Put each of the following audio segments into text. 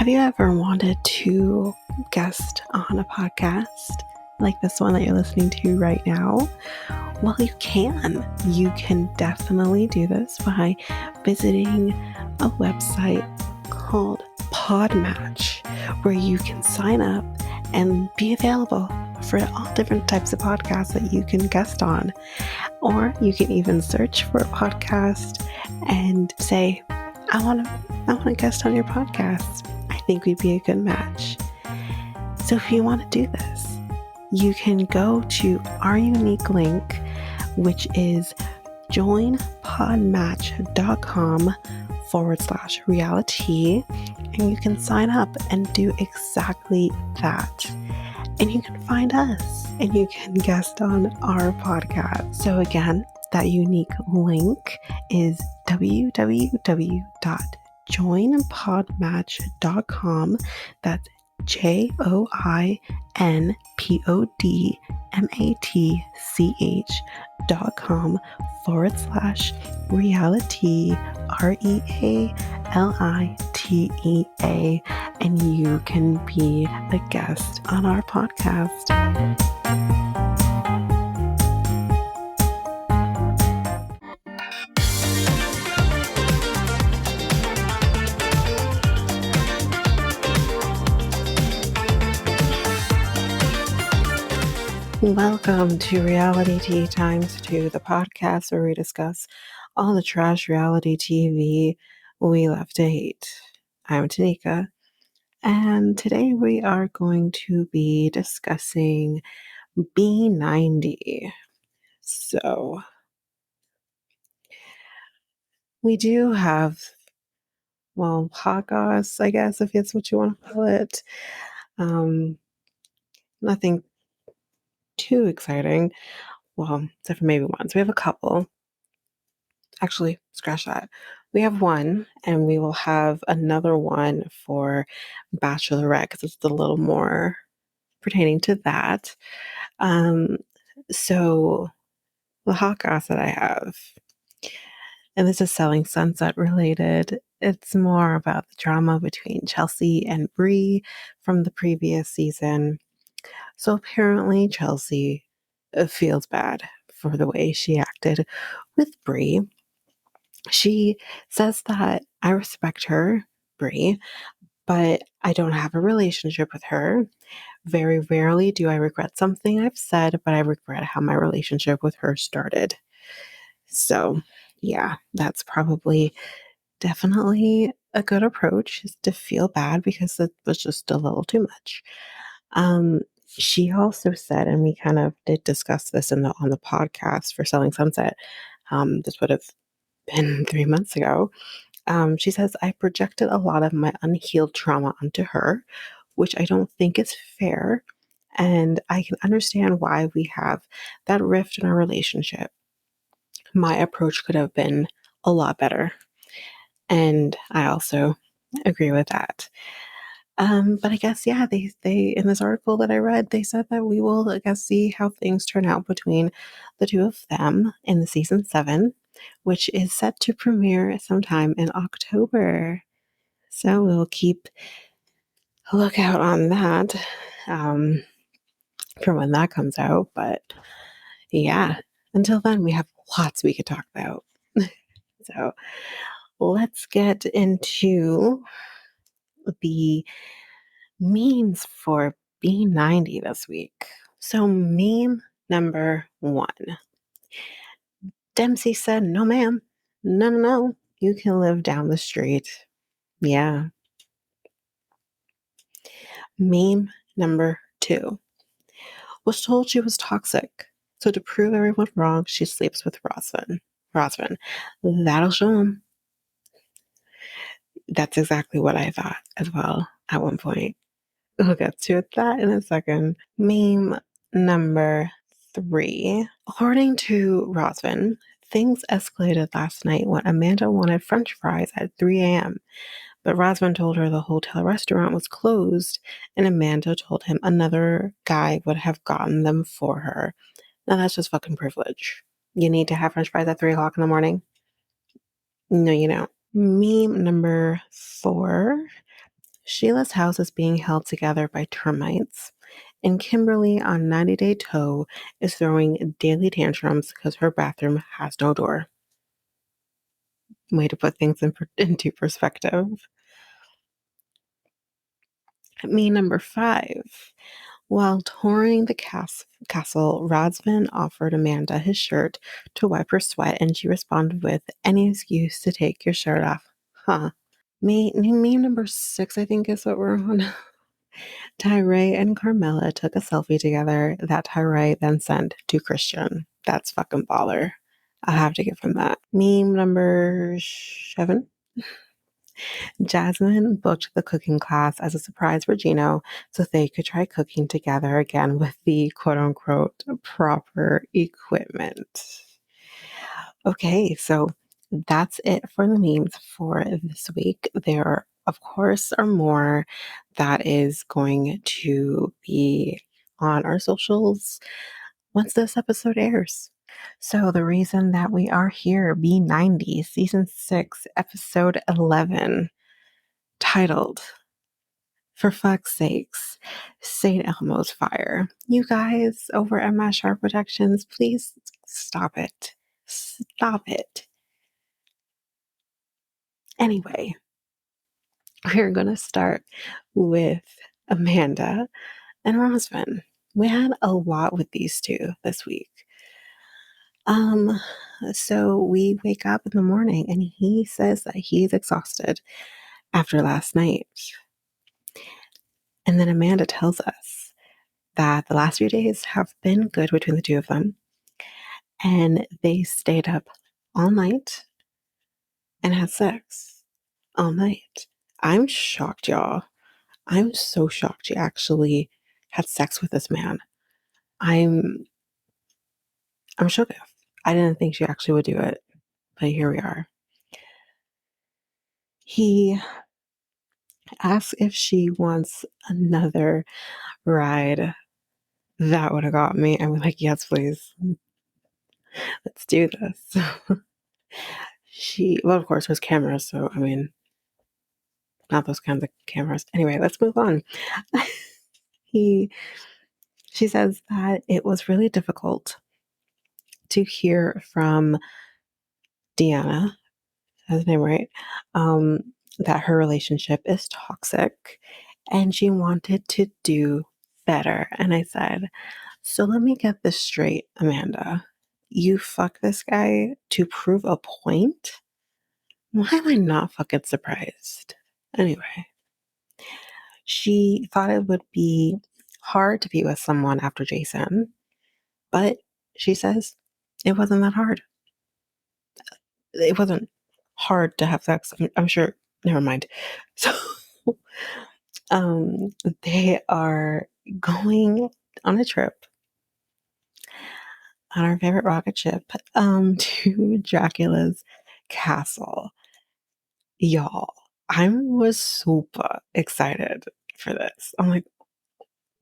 Have you ever wanted to guest on a podcast like this one that you're listening to right now? Well, you can. You can definitely do this by visiting a website called Podmatch, where you can sign up and be available for all different types of podcasts that you can guest on. Or you can even search for a podcast and say, I want to guest on your podcast. I think we'd be a good match. So if you want to do this, you can go to our unique link, which is joinpodmatch.com/reality, and you can sign up and do exactly that. And you can find us and you can guest on our podcast. So again, that unique link is www.joinpodmatch.com. That's joinpodmatch.com/reality, REALITEA, and you can be a guest on our podcast. Welcome to Reality Tea Times 2, the podcast where we discuss all the trash reality TV we love to hate. I'm Tanika, and today we are going to be discussing B90. So, we do have, hot goss, I guess, if it's what you want to call it. Nothing too exciting. Well, except for maybe one. So we have a couple. Actually, scratch that. We have one, and we will have another one for Bachelorette because it's a little more pertaining to that. So the hot goss that I have, and this is Selling Sunset related. It's more about the drama between Chelsea and Bree from the previous season. So apparently Chelsea feels bad for the way she acted with Bree. She says that I respect her, Bree, but I don't have a relationship with her. Very rarely do I regret something I've said, but I regret how my relationship with her started. So, yeah, that's probably definitely a good approach, is to feel bad because it was just a little too much. She also said, and we kind of did discuss this on the podcast for Selling Sunset. This would have been 3 months ago. She says, I projected a lot of my unhealed trauma onto her, which I don't think is fair. And I can understand why we have that rift in our relationship. My approach could have been a lot better. And I also agree with that. But I guess, yeah, they in this article that I read, they said that we will, I guess, see how things turn out between the two of them in the season 7, which is set to premiere sometime in October. So we'll keep a lookout on that for when that comes out. But yeah, until then, we have lots we could talk about. So let's get into the memes for B90 this week. So meme number 1. Dempsey said, no ma'am, no, you can live down the street. Yeah. Meme number 2. Was told she was toxic, so to prove everyone wrong, she sleeps with Razvan. That'll show him. That's exactly what I thought as well at one point. We'll get to that in a second. Meme number 3. According to Razvan, things escalated last night when Amanda wanted french fries at 3 a.m. But Razvan told her the hotel restaurant was closed, and Amanda told him another guy would have gotten them for her. Now that's just fucking privilege. You need to have french fries at 3 o'clock in the morning? No, you don't. Meme number 4. Sheila's house is being held together by termites, and Kimberly on 90 Day Toe is throwing daily tantrums because her bathroom has no door. Way to put things into perspective. Me number 5. While touring the castle, Razvan offered Amanda his shirt to wipe her sweat, and she responded with, "Any excuse to take your shirt off." Huh. Me number 6, I think, is what we're on. Tyray and Carmela took a selfie together that Tyray then sent to Christian. That's fucking baller. I have to give him that. Meme number 7. Jasmine booked the cooking class as a surprise for Gino so they could try cooking together again with the quote unquote proper equipment. Okay, so that's it for the memes for this week. There, of course, are more that is going to be on our socials once this episode airs. So, the reason that we are here, B90, Season 6, Episode 11, titled, "For Fuck's Sakes, St. Elmo's Fire." You guys over at My Sharp Productions, please stop it. Stop it. Anyway, we're going to start with Amanda and Razvan. We had a lot with these two this week. Um, so we wake up in the morning and he says that he's exhausted after last night. And then Amanda tells us that the last few days have been good between the two of them. And they stayed up all night and had sex all night. I'm shocked, y'all. I'm so shocked she actually had sex with this man. I'm shook. I didn't think she actually would do it, but here we are. He asks if she wants another ride. That would have got me. I'm like, yes, please. Let's do this. Well, of course, there's cameras, so I mean, not those kinds of cameras. Anyway, let's move on. She says that it was really difficult to hear from Deanna, that's the name right, that her relationship is toxic and she wanted to do better. And I said, so let me get this straight, Amanda. You fuck this guy to prove a point? Why am I not fucking surprised? Anyway, she thought it would be hard to be with someone after Jason, but she says it wasn't that hard. It wasn't hard to have sex. I'm sure. Never mind. So, um, they are going on a trip on our favorite rocket ship, to Dracula's castle. Y'all, I was super excited for this. I'm like,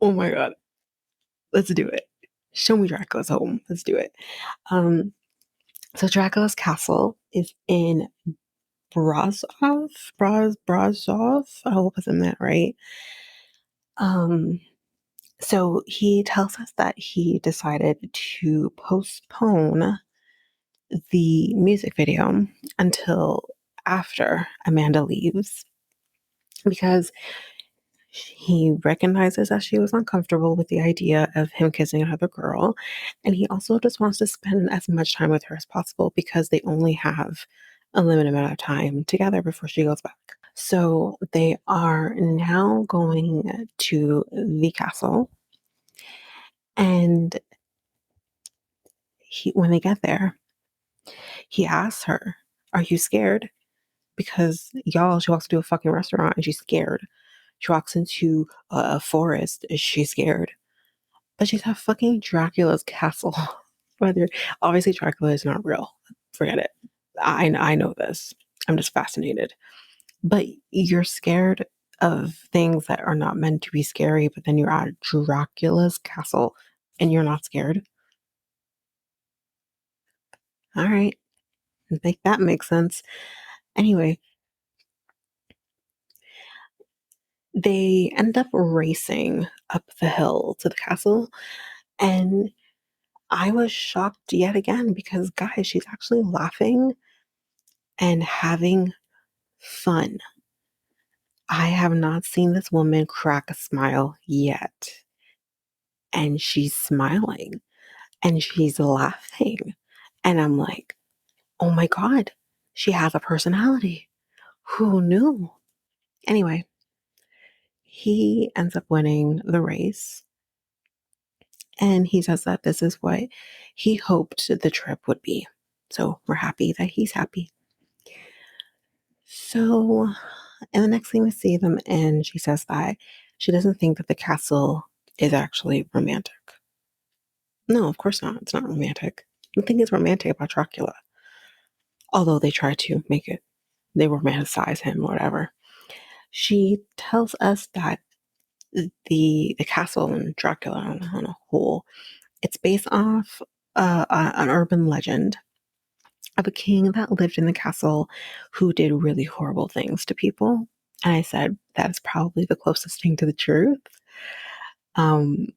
oh my god, let's do it. Show me Dracula's home. Let's do it. Um, so Dracula's castle is in Brazov. I hope I'm saying that right. Um, so he tells us that he decided to postpone the music video until after Amanda leaves because he recognizes that she was uncomfortable with the idea of him kissing another girl. And he also just wants to spend as much time with her as possible because they only have a limited amount of time together before she goes back. So they are now going to the castle. And when they get there, he asks her, "Are you scared?" Because y'all, she walks into a fucking restaurant and she's scared. She walks into a forest and she's scared. But she's at fucking Dracula's castle. Whether obviously Dracula is not real. Forget it. I know this. I'm just fascinated. But you're scared of things that are not meant to be scary, but then you're at Dracula's castle and you're not scared. All right. Make that make sense. Anyway, They end up racing up the hill to the castle, and I was shocked yet again because, guys, she's actually laughing and having fun. I have not seen this woman crack a smile yet. And she's smiling and she's laughing. And I'm like, oh my God, she has a personality. Who knew? Anyway, he ends up winning the race. And he says that this is what he hoped the trip would be. So we're happy that he's happy. So, and the next thing we see them in, she says that she doesn't think that the castle is actually romantic. No, of course not. It's not romantic. Nothing is romantic about Dracula. Although they try to make it, they romanticize him or whatever. She tells us that the castle in Dracula on a whole, it's based off an urban legend of a king that lived in the castle who did really horrible things to people. And I said, that is probably the closest thing to the truth. Um,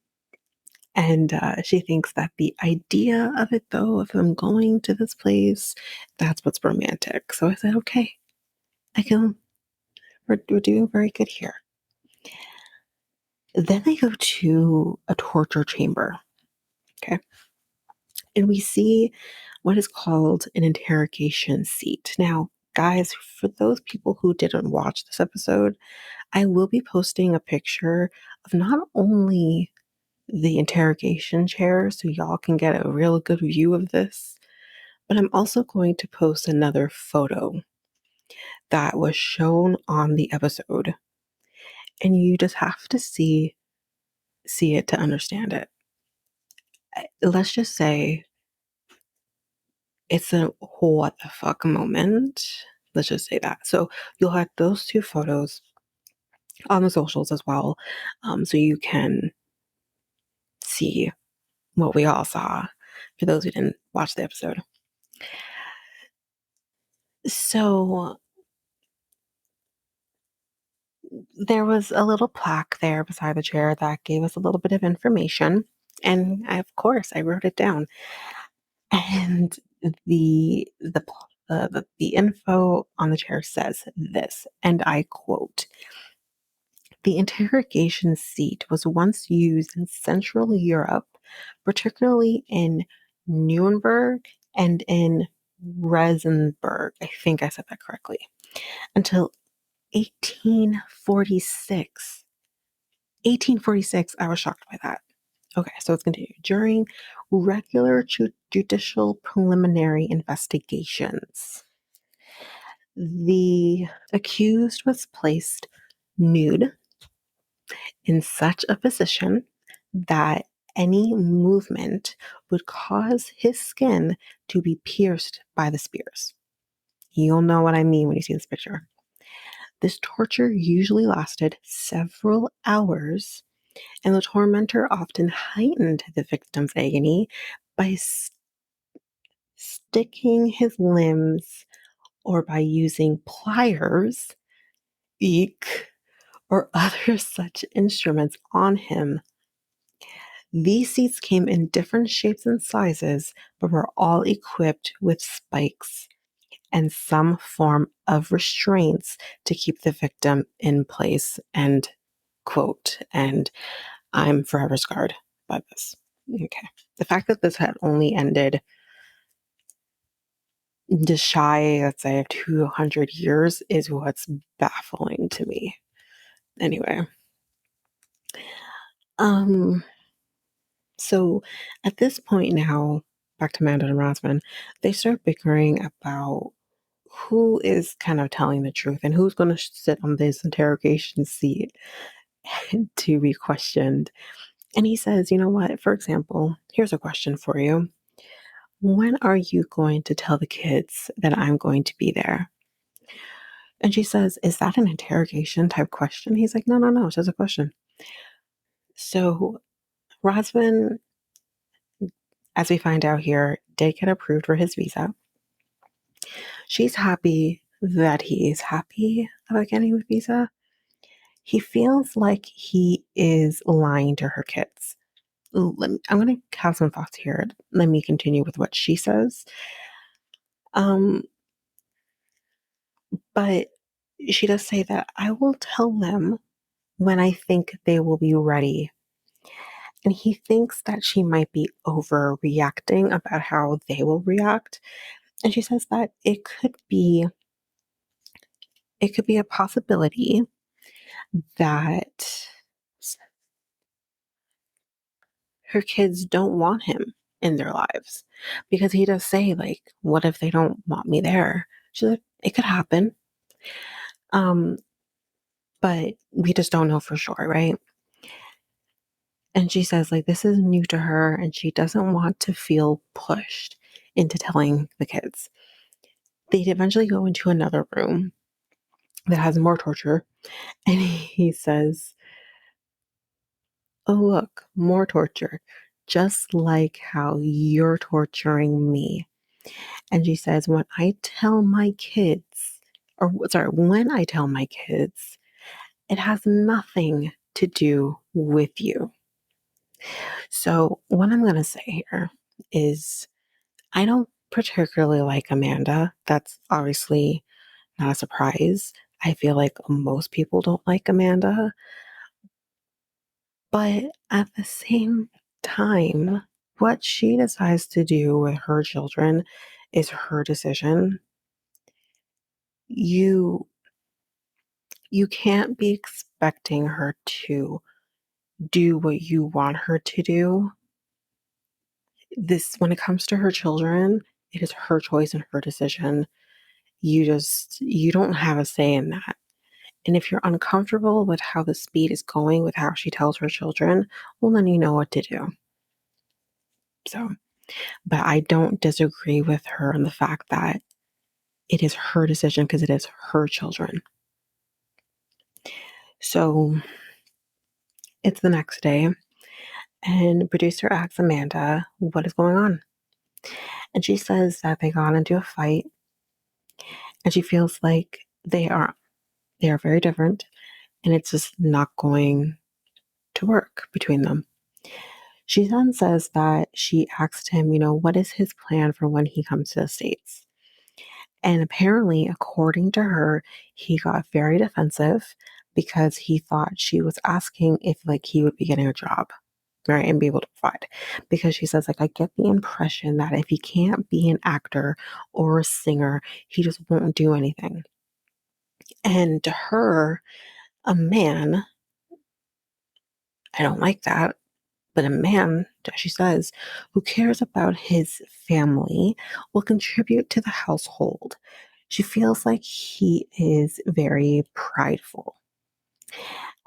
and she thinks that the idea of it, though, of them going to this place, that's what's romantic. So I said, okay, I can, we're doing very good here. Then they go to a torture chamber. Okay. And we see what is called an interrogation seat. Now, guys, for those people who didn't watch this episode, I will be posting a picture of not only the interrogation chair so y'all can get a real good view of this, but I'm also going to post another photo that was shown on the episode. And you just have to see it to understand it. Let's just say it's a what the fuck moment. Let's just say that. So you'll have those two photos on the socials as well. So you can see what we all saw for those who didn't watch the episode. So there was a little plaque there beside the chair that gave us a little bit of information. And of course, I wrote it down. And the info on the chair says this, and I quote: "The interrogation seat was once used in Central Europe, particularly in Nuremberg and in Regensburg." I think I said that correctly. Until 1846. 1846, I was shocked by that. Okay, so let's continue. During regular judicial preliminary investigations, the accused was placed nude in such a position that any movement would cause his skin to be pierced by the spears. You'll know what I mean when you see this picture. This torture usually lasted several hours, and the tormentor often heightened the victim's agony by sticking his limbs or by using pliers, eek, or other such instruments on him. These seats came in different shapes and sizes, but were all equipped with spikes and some form of restraints to keep the victim in place. End quote. And I'm forever scarred by this. Okay. The fact that this had only ended just shy, let's say, of 200 years is what's baffling to me. Anyway. So at this point now, back to Amanda and Razvan, they start bickering about who is kind of telling the truth and who's going to sit on this interrogation seat to be questioned. And he says, you know what? For example, here's a question for you. When are you going to tell the kids that I'm going to be there? And she says, is that an interrogation type question? He's like, no, it's just a question. So Razvan, as we find out here, did get approved for his visa. She's happy that he is happy about getting the visa. he feels like he is lying to her kids. I'm going to have some thoughts here. Let me continue with what she says. Um, but she does say that I will tell them when I think they will be ready. And he thinks that she might be overreacting about how they will react. And she says that it could be a possibility that her kids don't want him in their lives, because he does say, like, what if they don't want me there? She's like, it could happen. Um, but we just don't know for sure, right? And she says, like, this is new to her and she doesn't want to feel pushed into telling the kids. They'd eventually go into another room that has more torture. And he says, oh, look, more torture, just like how you're torturing me. And she says, when I tell my kids, or sorry, when I tell my kids, it has nothing to do with you. So, what I'm going to say here is I don't particularly like Amanda. That's obviously not a surprise. I feel like most people don't like Amanda. But at the same time, what she decides to do with her children is her decision. You you can't be expecting her to do what you want her to do. This, when it comes to her children, it is her choice and her decision. You don't have a say in that. And if you're uncomfortable with how the speed is going with how she tells her children, well, then you know what to do. So, but I don't disagree with her on the fact that it is her decision because it is her children. So it's the next day, and producer asks Amanda what is going on. And she says that they got into a fight, and she feels like they are very different, and it's just not going to work between them. She then says that she asked him, what is his plan for when he comes to the States? And apparently, according to her, he got very defensive because he thought she was asking if, like, he would be getting a job, right, and be able to provide. Because she says, like, I get the impression that if he can't be an actor or a singer, he just won't do anything. And to her, a man, I don't like that. But a man, as she says, who cares about his family will contribute to the household. She feels like he is very prideful.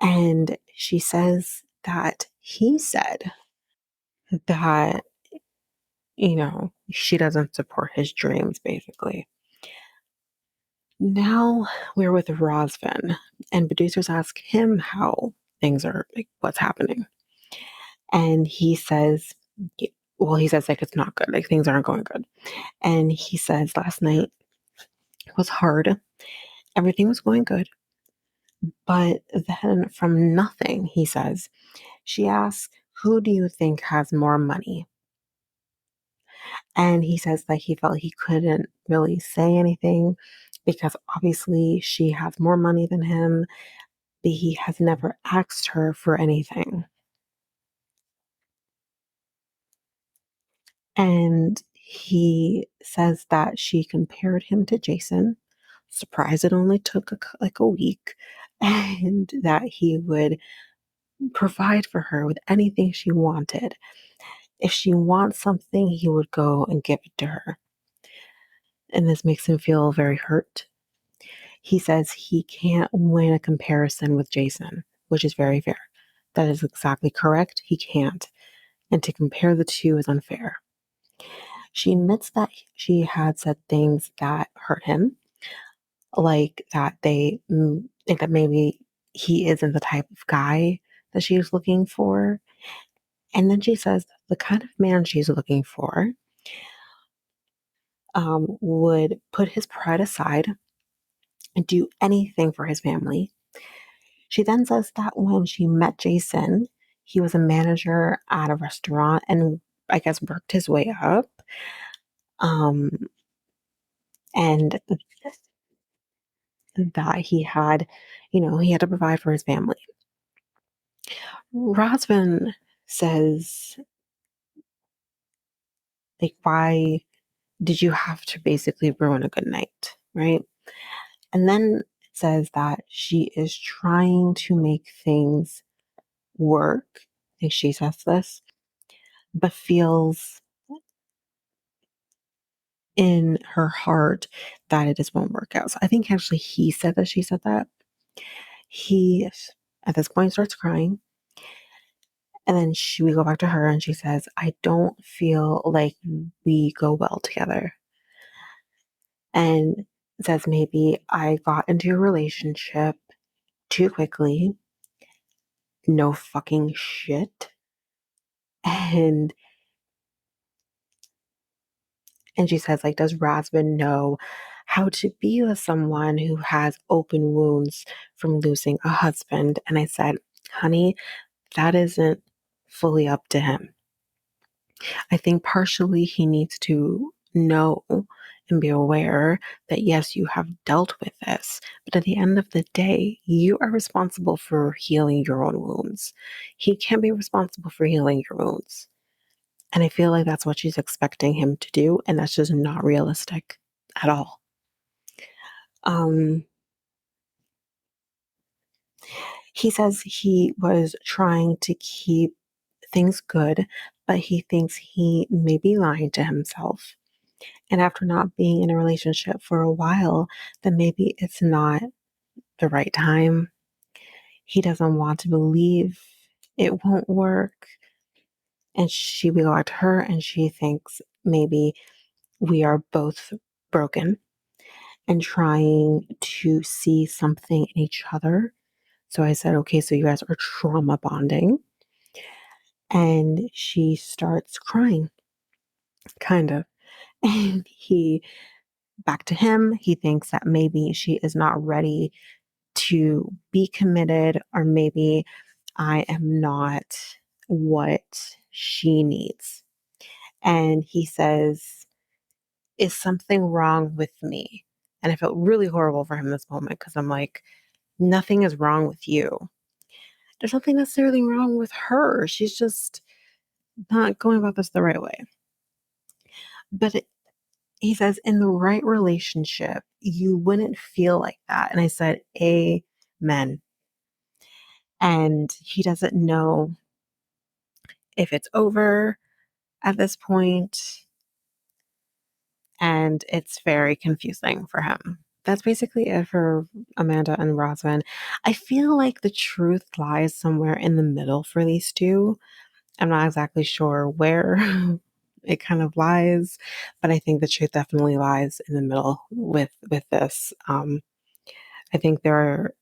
And she says that he said that, she doesn't support his dreams, basically. Now we're with Razvan, and producers ask him how things are, like, what's happening. And he says, well, he says, like, it's not good, like, things aren't going good. And he says last night was hard. Everything was going good. But then from nothing, he says, she asks, who do you think has more money? And he says that he felt he couldn't really say anything because obviously she has more money than him, but he has never asked her for anything. And he says that she compared him to Jason. Surprised it only took like a week, and that he would provide for her with anything she wanted. If she wants something, he would go and give it to her. And this makes him feel very hurt. He says he can't win a comparison with Jason, which is very fair. That is exactly correct. He can't. And to compare the two is unfair. She admits that she had said things that hurt him, like that they think that maybe he isn't the type of guy that she's looking for. And then she says the kind of man she's looking for would put his pride aside and do anything for his family. She then says that when she met Jason, he was a manager at a restaurant and I guess worked his way up. Um, and that he had, he had to provide for his family. Razvan says, like, why did you have to basically ruin a good night, right? And then it says that she is trying to make things work. I think she says this, but feels in her heart that it just won't work out. So I think actually he said that she said that. He, at this point, starts crying. And then we go back to her and she says, I don't feel like we go well together. And says, maybe I got into a relationship too quickly. No fucking shit. And she says, like, does Razvan know how to be with someone who has open wounds from losing a husband? And I said, honey, that isn't fully up to him. I think partially he needs to know and be aware that yes, you have dealt with this, but at the end of the day, you are responsible for healing your own wounds. He can't be responsible for healing your wounds. And I feel like that's what she's expecting him to do, and that's just not realistic at all. Um, he says he was trying to keep things good, but he thinks he may be lying to himself. And after not being in a relationship for a while, then maybe it's not the right time. He doesn't want to believe it won't work. And we go out to her and she thinks maybe we are both broken and trying to see something in each other. So I said, okay, so you guys are trauma bonding. And she starts crying, kind of. And back to him, he thinks that maybe she is not ready to be committed, or maybe I am not what she needs. And he says, is something wrong with me? And I felt really horrible for him this moment because I'm like, nothing is wrong with you. There's nothing necessarily wrong with her. She's just not going about this the right way. But he says, in the right relationship, you wouldn't feel like that. And I said, amen. And he doesn't know if it's over at this point, and it's very confusing for him. That's basically it for Amanda and Razvan. I feel like the truth lies somewhere in the middle for these two. I'm not exactly sure where it kind of lies, but I think the truth definitely lies in the middle with this. I think there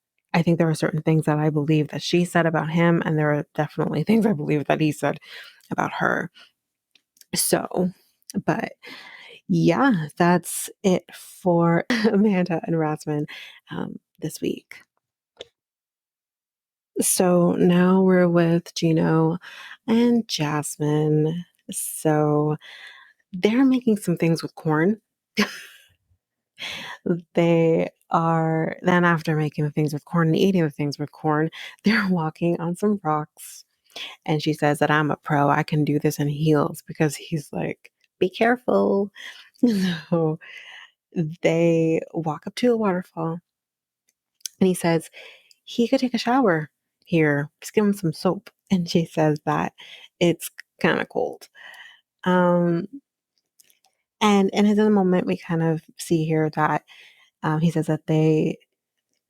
are certain things that I believe that she said about him, and there are definitely things I believe that he said about her. So, but yeah, that's it for Amanda and Razvan this week. So now we're with Gino and Jasmine. So they're making some things with corn. They are, then after making the things with corn and eating the things with corn, they're walking on some rocks. And she says that I'm a pro. I can do this in heels, because he's like, be careful. So they walk up to a waterfall and he says he could take a shower here. Just give him some soap. And she says that it's kind of cold. And in his own moment, we kind of see here that he says that they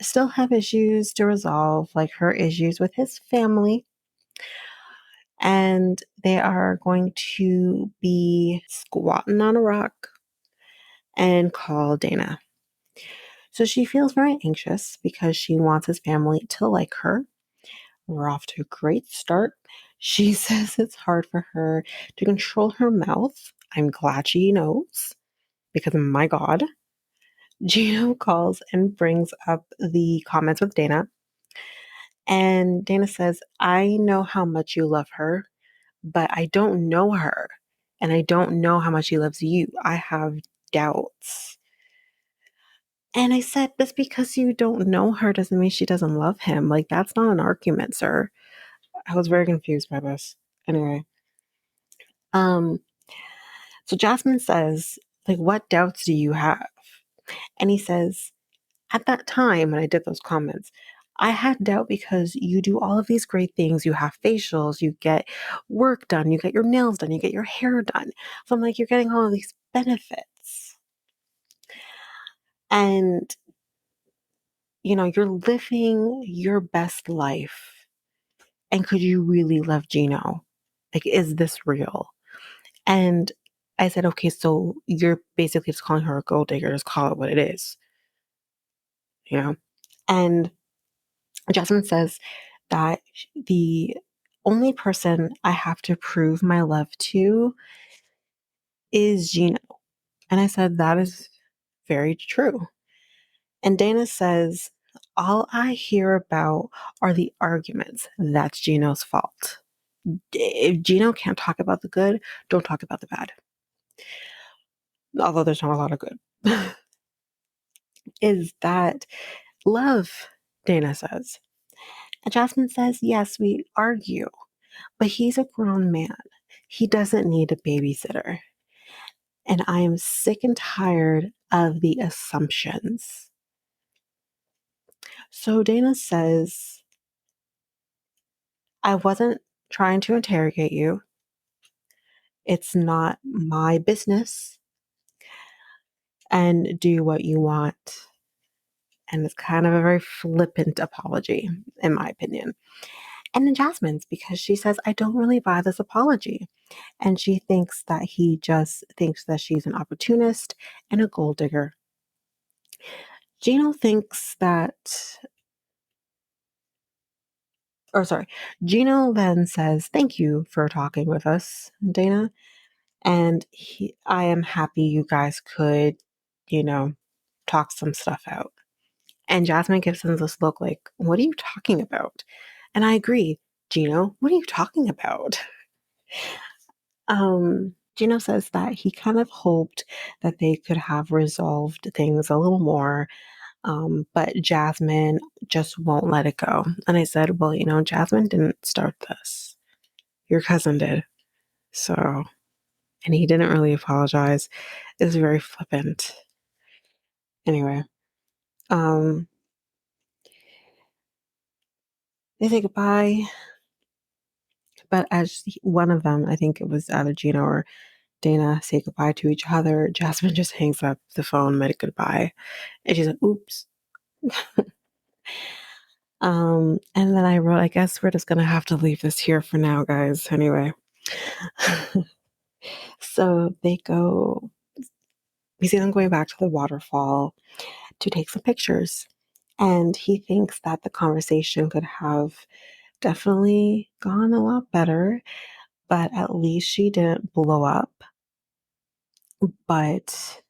still have issues to resolve, like her issues with his family. And they are going to be squatting on a rock and call Dana. So she feels very anxious because she wants his family to like her. We're off to a great start. She says it's hard for her to control her mouth. I'm glad she knows, because my God. Gino calls and brings up the comments with Dana. And Dana says, I know how much you love her, but I don't know her. And I don't know how much she loves you. I have doubts. And I said, just because you don't know her doesn't mean she doesn't love him. Like, that's not an argument, sir. I was very confused by this. Anyway. Um, so Jasmine says, like, what doubts do you have? And he says, at that time when I did those comments, I had doubt because you do all of these great things. You have facials, you get work done, you get your nails done, you get your hair done. So I'm like, you're getting all of these benefits. And, you're living your best life. And could you really love Gino? Like, is this real? And I said, okay, so you're basically just calling her a gold digger. Just call it what it is, And Jasmine says that the only person I have to prove my love to is Gino. And I said, that is very true. And Dana says, all I hear about are the arguments. That's Gino's fault. If Gino can't talk about the good, don't talk about the bad. Although there's not a lot of good. Is that love, Dana says. And Jasmine says, yes, we argue, but he's a grown man. He doesn't need a babysitter. And I am sick and tired of the assumptions. So Dana says, I wasn't trying to interrogate you. It's not my business. And do what you want. And it's kind of a very flippant apology, in my opinion. And then Jasmine's, because she says, I don't really buy this apology. And she thinks that he just thinks that she's an opportunist and a gold digger. Gino thinks that, Gino then says, thank you for talking with us, Dana. And I am happy you guys could, talk some stuff out. And Jasmine gives him this look like, what are you talking about? And I agree, Gino, what are you talking about? Gino says that he kind of hoped that they could have resolved things a little more, but Jasmine just won't let it go. And I said, well, Jasmine didn't start this. Your cousin did. So, and he didn't really apologize. It was very flippant. Anyway, they say goodbye. But as one of them, I think it was either Gino or Dana, say goodbye to each other, Jasmine just hangs up the phone, made a goodbye. And she's like, oops. And then I wrote, I guess we're just going to have to leave this here for now, guys. Anyway. So we see them going back to the waterfall to take some pictures. And he thinks that the conversation could have definitely gone a lot better, but at least she didn't blow up. But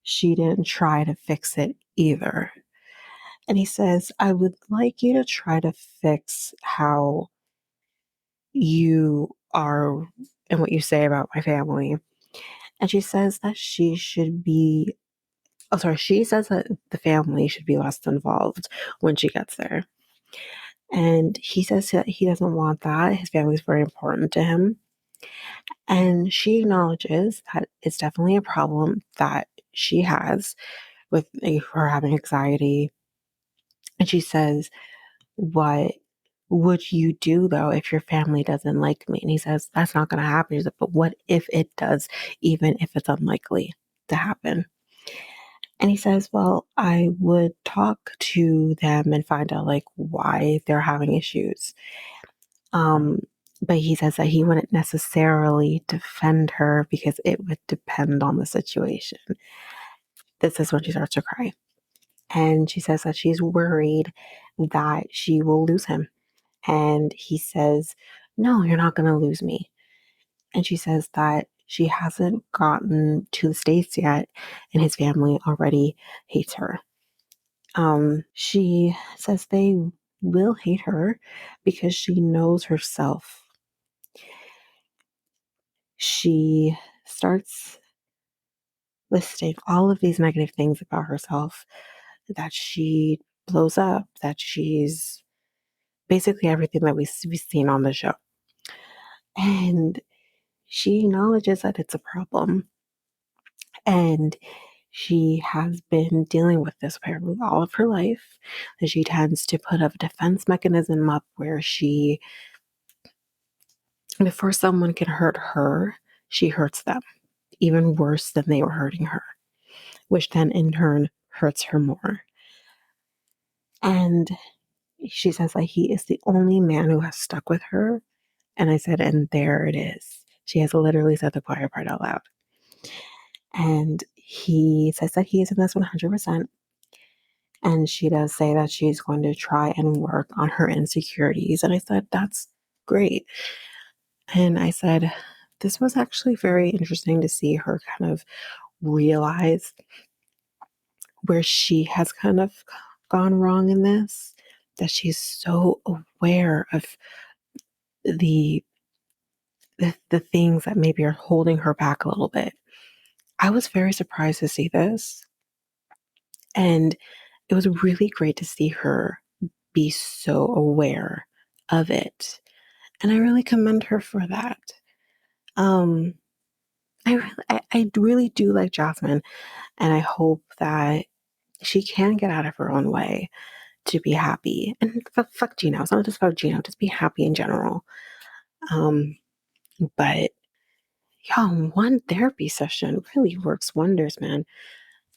she didn't try to fix it either. And he says, I would like you to try to fix how you are and what you say about my family. And she says that she says that the family should be less involved when she gets there. And he says that he doesn't want that. His family is very important to him. And she acknowledges that it's definitely a problem that she has with her having anxiety. And she says, what would you do though if your family doesn't like me? And he says, that's not going to happen. He's like, but what if it does, even if it's unlikely to happen? And he says, well, I would talk to them and find out like why they're having issues. But he says that he wouldn't necessarily defend her because it would depend on the situation. This is when she starts to cry. And she says that she's worried that she will lose him. And he says, no, you're not going to lose me. And she says that she hasn't gotten to the States yet, and his family already hates her. She says they will hate her because she knows herself. She starts listing all of these negative things about herself, that she blows up, that she's basically everything that we've seen on the show. And she acknowledges that it's a problem. And she has been dealing with this apparently all of her life. And she tends to put a defense mechanism up where she, before someone can hurt her, she hurts them, even worse than they were hurting her, which then in turn hurts her more. And she says that he is the only man who has stuck with her. And I said, and there it is. She has literally said the choir part out loud. And he says that he is in this 100%. And she does say that she's going to try and work on her insecurities. And I said, that's great. And I said, this was actually very interesting to see her kind of realize where she has kind of gone wrong in this, that she's so aware of the the things that maybe are holding her back a little bit. I was very surprised to see this. And it was really great to see her be so aware of it. And I really commend her for that. Um, I really do like Jasmine, and I hope that she can get out of her own way to be happy. And fuck Gino. It's not just about Gino, just be happy in general. But yeah, one therapy session really works wonders, man.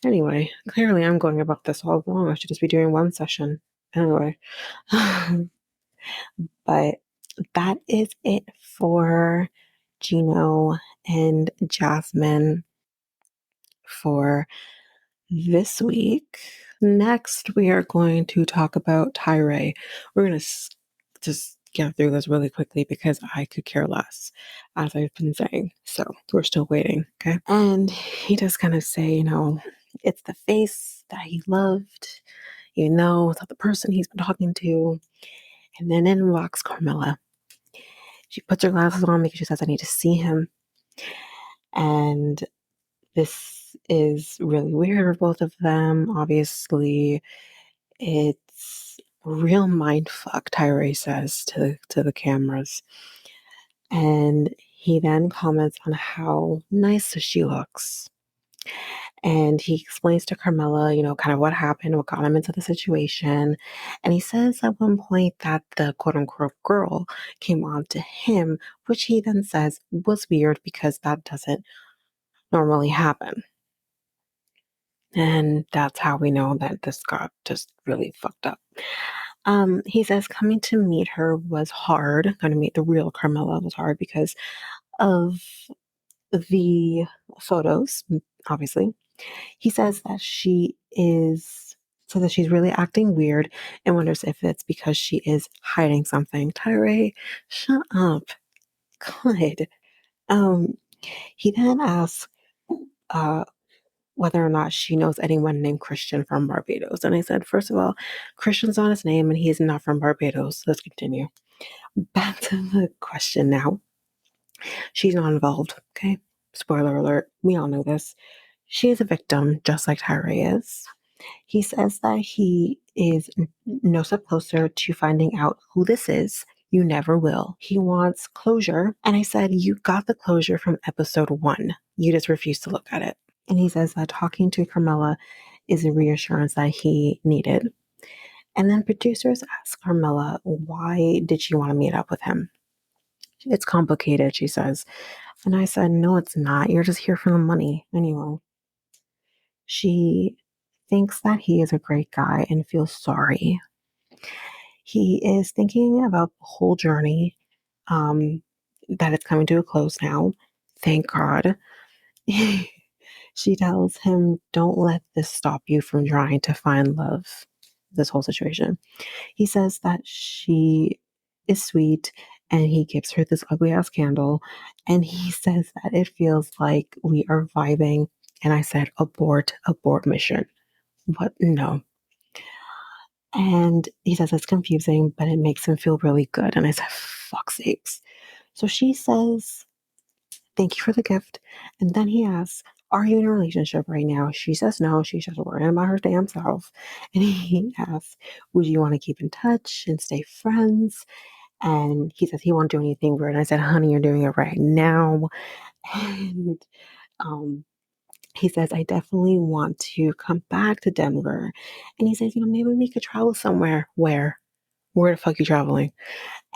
Anyway, clearly I'm going about this all wrong. I should just be doing one session. Anyway. But that is it for Gino and Jasmine for this week. Next, we are going to talk about Tyray. We're going to just get through this really quickly because I could care less, as I've been saying. So we're still waiting, okay? And he does kind of say, it's the face that he loved, it's not the person he's been talking to. And then in walks Carmela. She puts her glasses on because she says, I need to see him. And this is really weird for both of them. Obviously, it's a real mind fuck, Tyray says to the cameras. And he then comments on how nice she looks. And he explains to Carmela, kind of what happened, what got him into the situation. And he says at one point that the quote unquote girl came on to him, which he then says was weird because that doesn't normally happen. And that's how we know that this got just really fucked up. He says coming to meet her was hard. Going to meet the real Carmela was hard because of the photos, obviously. He says that she's really acting weird and wonders if it's because she is hiding something. Tyray, shut up. Good. He then asks whether or not she knows anyone named Christian from Barbados. And I said, first of all, Christian's not his name and he's not from Barbados. Let's continue. Back to the question now. She's not involved, okay? Spoiler alert. We all know this. She is a victim, just like Tyray is. He says that he is no step closer to finding out who this is. You never will. He wants closure. And I said, you got the closure from episode 1. You just refused to look at it. And he says that talking to Carmela is a reassurance that he needed. And then producers ask Carmela, why did she want to meet up with him? It's complicated, she says. And I said, no, it's not. You're just here for the money. Anyway. She thinks that he is a great guy and feels sorry. He is thinking about the whole journey, that it's coming to a close now. Thank God. She tells him, don't let this stop you from trying to find love, this whole situation. He says that she is sweet and he gives her this ugly ass candle. And he says that it feels like we are vibing. And I said, abort mission. What? No. And he says it's confusing, but it makes him feel really good. And I said, fuck sakes. So she says, thank you for the gift. And then he asks, are you in a relationship right now? She says no. She's just worrying about her damn self. And he asks, would you want to keep in touch and stay friends? And he says he won't do anything weird. And I said, honey, you're doing it right now. And um, he says, I definitely want to come back to Denver. And he says, maybe we could travel somewhere. Where the fuck you traveling?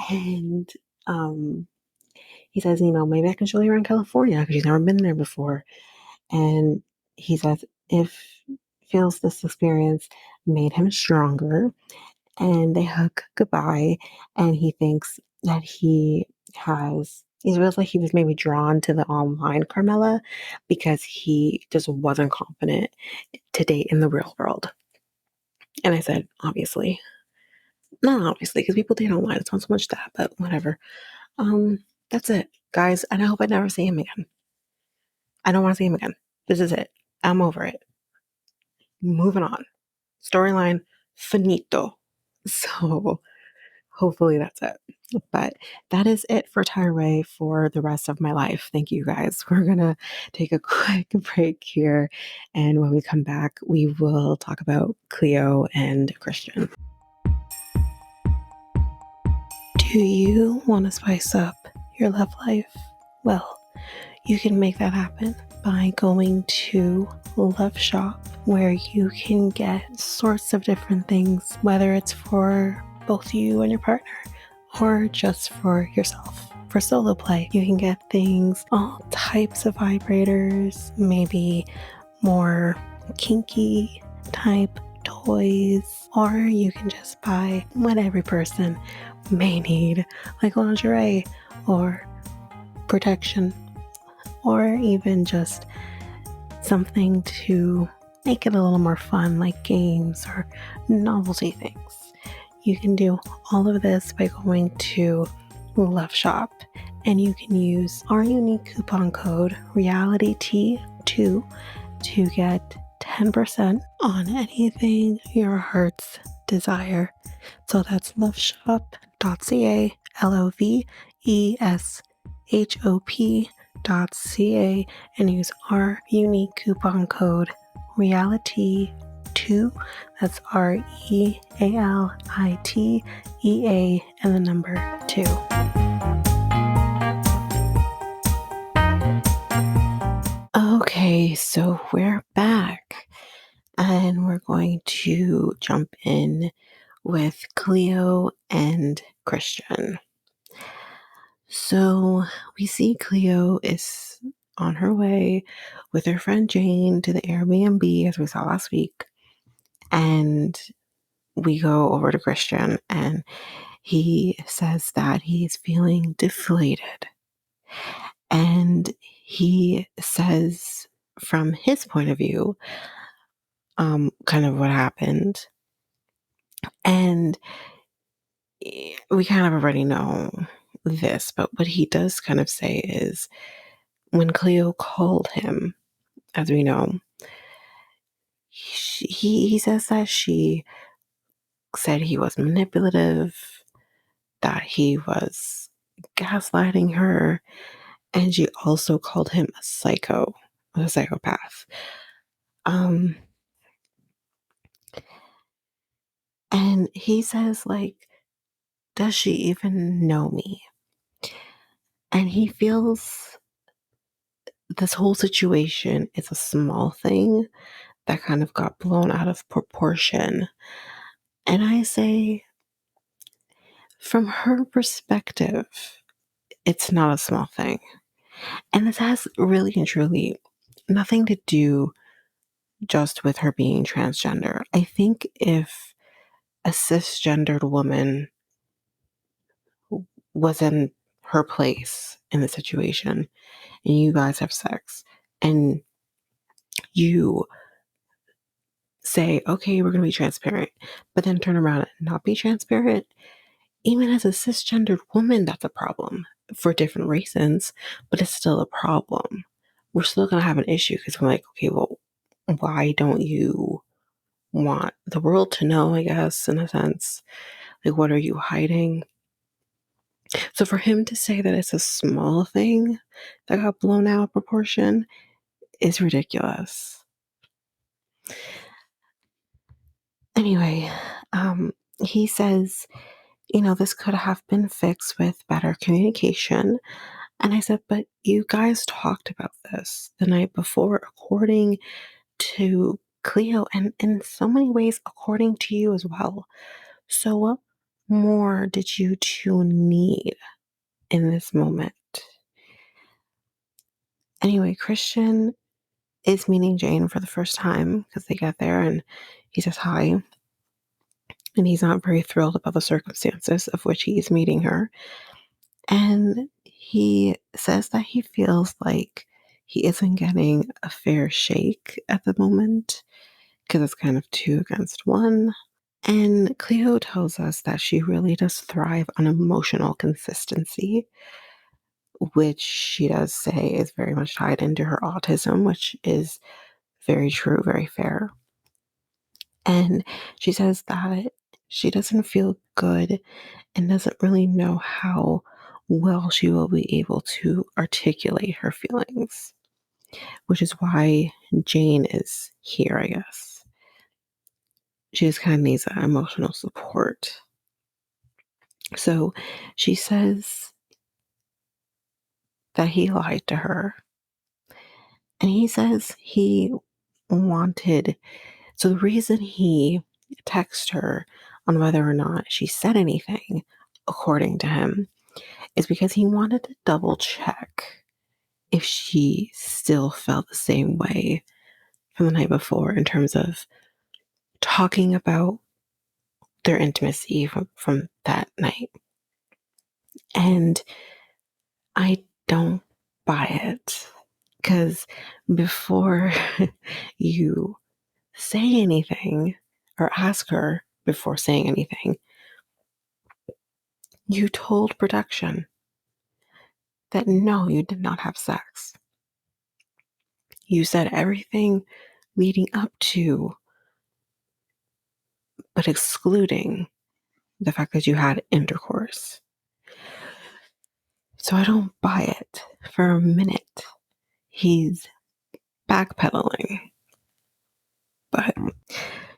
And he says, maybe I can show you around California because she's never been there before. And he says, if feels this experience made him stronger. And they hug goodbye. And he thinks that he feels like he was maybe drawn to the online Carmela because he just wasn't confident to date in the real world. And I said, obviously. Not obviously, because people date online. It's not so much that, but whatever. That's it, guys. And I hope I never see him again. I don't want to see him again. This is it. I'm over it. Moving on. Storyline finito. So hopefully that's it. But that is it for Tyray for the rest of my life. Thank you guys. We're going to take a quick break here. And when we come back, we will talk about Cleo and Christian. Do you want to spice up your love life? Well, you can make that happen by going to Love Shop, where you can get sorts of different things, whether it's for both you and your partner or just for yourself. For solo play, you can get things, all types of vibrators, maybe more kinky type toys, or you can just buy what every person may need, like lingerie or protection, or even just something to make it a little more fun, like games or novelty things. You can do all of this by going to Love Shop, and you can use our unique coupon code REALITYT2 to get 10% on anything your heart's desire. So that's loveshop.ca, LOVESHOP.ca, and use our unique coupon code REALITY2. That's REALITEA and the number 2. Okay, so we're back and we're going to jump in with Cleo and Christian. So we see Cleo is on her way with her friend Jane to the Airbnb, as we saw last week. And we go over to Christian, and he says that he's feeling deflated. And he says, from his point of view, kind of what happened. And we kind of already know this, but what he does kind of say is, when Cleo called him, as we know, he says that she said he was manipulative, that he was gaslighting her, and she also called him a psychopath. And he says, like, does she even know me? And he feels this whole situation is a small thing that kind of got blown out of proportion. And I say, from her perspective, it's not a small thing. And this has really and truly nothing to do just with her being transgender. I think if a cisgendered woman was in her place in the situation and you guys have sex and you say, okay, we're going to be transparent, but then turn around and not be transparent, even as a cisgendered woman, that's a problem for different reasons, but it's still a problem. We're still going to have an issue because we're like, okay, well, why don't you want the world to know, I guess, in a sense. Like, what are you hiding? So for him to say that it's a small thing that got blown out of proportion is ridiculous. Anyway, he says, this could have been fixed with better communication. And I said, but you guys talked about this the night before, according to Cleo, and in so many ways, according to you as well. So, what more did you two need in this moment? Anyway, Christian is meeting Jane for the first time because they get there and he says hi. And he's not very thrilled about the circumstances of which he is meeting her. And he says that he feels like he isn't getting a fair shake at the moment because it's kind of two against one. And Cleo tells us that she really does thrive on emotional consistency, which she does say is very much tied into her autism, which is very true, very fair. And she says that she doesn't feel good and doesn't really know how well she will be able to articulate her feelings, which is why Jane is here, I guess. She just kind of needs that emotional support. So she says that he lied to her. And he says he wanted, so the reason he texted her on whether or not she said anything, according to him, is because he wanted to double check if she still felt the same way from the night before in terms of talking about their intimacy from that night. And I don't buy it because before you say anything or ask her before saying anything, you told production that no, you did not have sex. You said everything leading up to, but excluding the fact that you had intercourse. So I don't buy it for a minute. He's backpedaling. But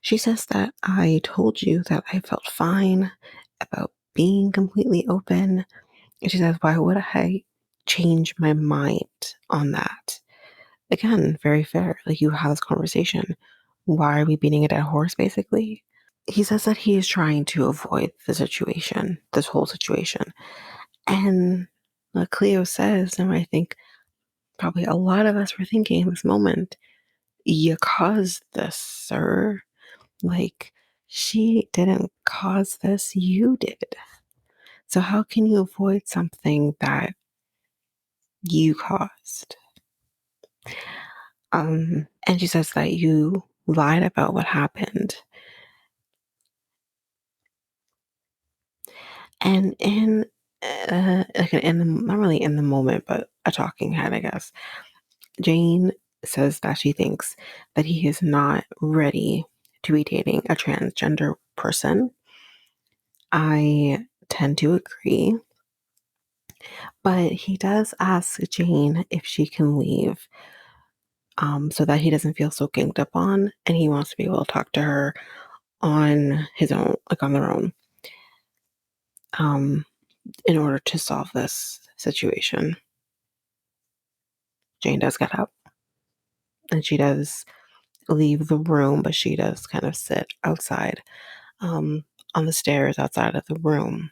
she says that I told you that I felt fine about being completely open. And she says, why would I change my mind on that? Again, very fair. Like, you have this conversation. Why are we beating a dead horse, basically? He says that he is trying to avoid the situation, this whole situation. And like Cleo says, and I think probably a lot of us were thinking in this moment, you caused this, sir. Like, she didn't cause this, you did. So how can you avoid something that you caused? And she says that you lied about what happened. And not really in the moment, but a talking head, I guess. Jane says that she thinks that he is not ready to be dating a transgender person. I tend to agree. But he does ask Jane if she can leave so that he doesn't feel so ganged up on, and he wants to be able to talk to her on his own, like on their own, in order to solve this situation. Jane does get up and she does leave the room, but she does kind of sit outside on the stairs outside of the room.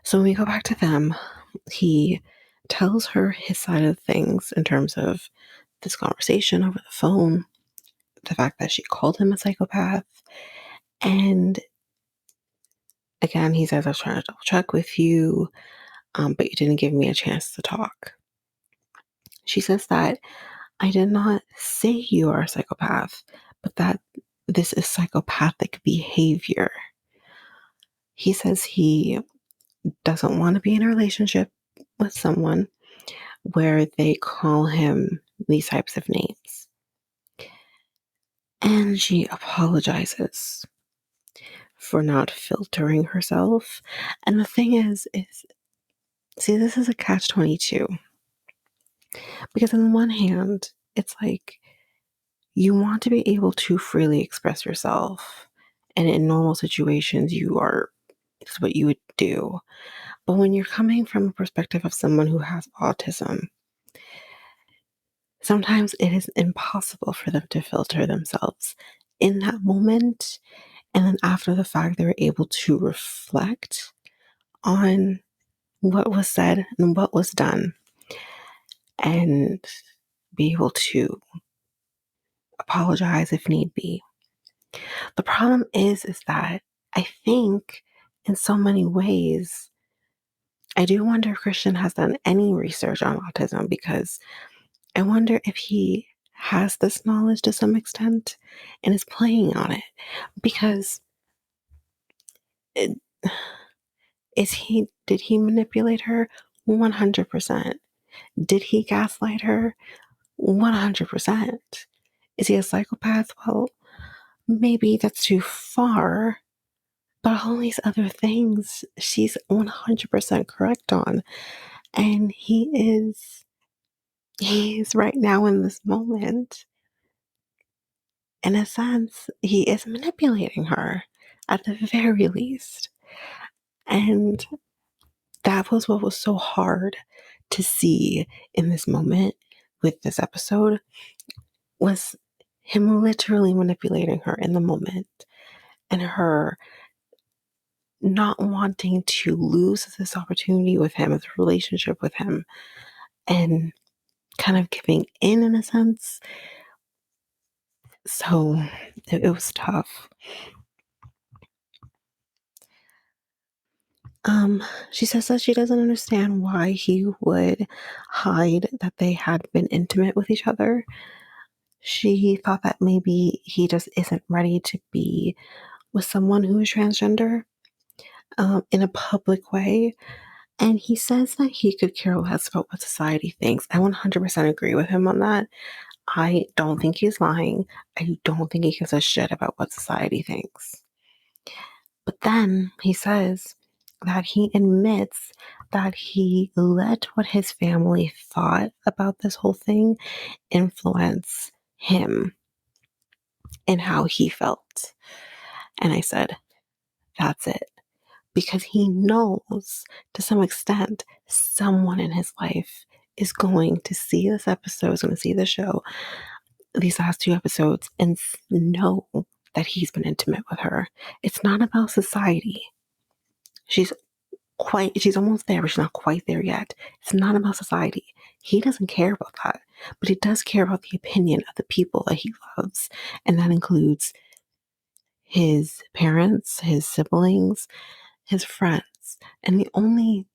So when we go back to them, he tells her his side of things in terms of this conversation over the phone, the fact that she called him a psychopath. And again, he says, I was trying to double check with you, but you didn't give me a chance to talk. She says that I did not say you are a psychopath, but that this is psychopathic behavior. He says he doesn't want to be in a relationship with someone where they call him these types of names. And she apologizes for not filtering herself. And the thing is see, this is a catch-22. Because on the one hand, it's like you want to be able to freely express yourself. And in normal situations, it's what you would do. But when you're coming from a perspective of someone who has autism, sometimes it is impossible for them to filter themselves in that moment. And then after the fact, they're able to reflect on what was said and what was done and be able to apologize if need be. The problem is that I think in so many ways, I do wonder if Christian has done any research on autism, because I wonder if he has this knowledge to some extent and is playing on it. Because it, did he manipulate her? 100%. Did he gaslight her? 100%. Is he a psychopath? Well, maybe that's too far. But all these other things, she's 100% correct on. And he is right now in this moment, in a sense, he is manipulating her at the very least. And that was what was so hard to see in this moment with this episode, was him literally manipulating her in the moment and her not wanting to lose this opportunity with him, this relationship with him, and kind of giving in a sense. So it was tough. She says that she doesn't understand why he would hide that they had been intimate with each other. She thought that maybe he just isn't ready to be with someone who is transgender in a public way. And he says that he could care less about what society thinks. I 100% agree with him on that. I don't think he's lying. I don't think he gives a shit about what society thinks. But then he says that he admits that he let what his family thought about this whole thing influence him and how he felt. And I said, that's it. Because he knows to some extent someone in his life is going to see this episode, is going to see the show, these last 2 episodes, and know that he's been intimate with her. It's not about society. She's almost there, but she's not quite there yet. It's not about society. He doesn't care about that, but he does care about the opinion of the people that he loves. And that includes his parents, his siblings, his friends. And the only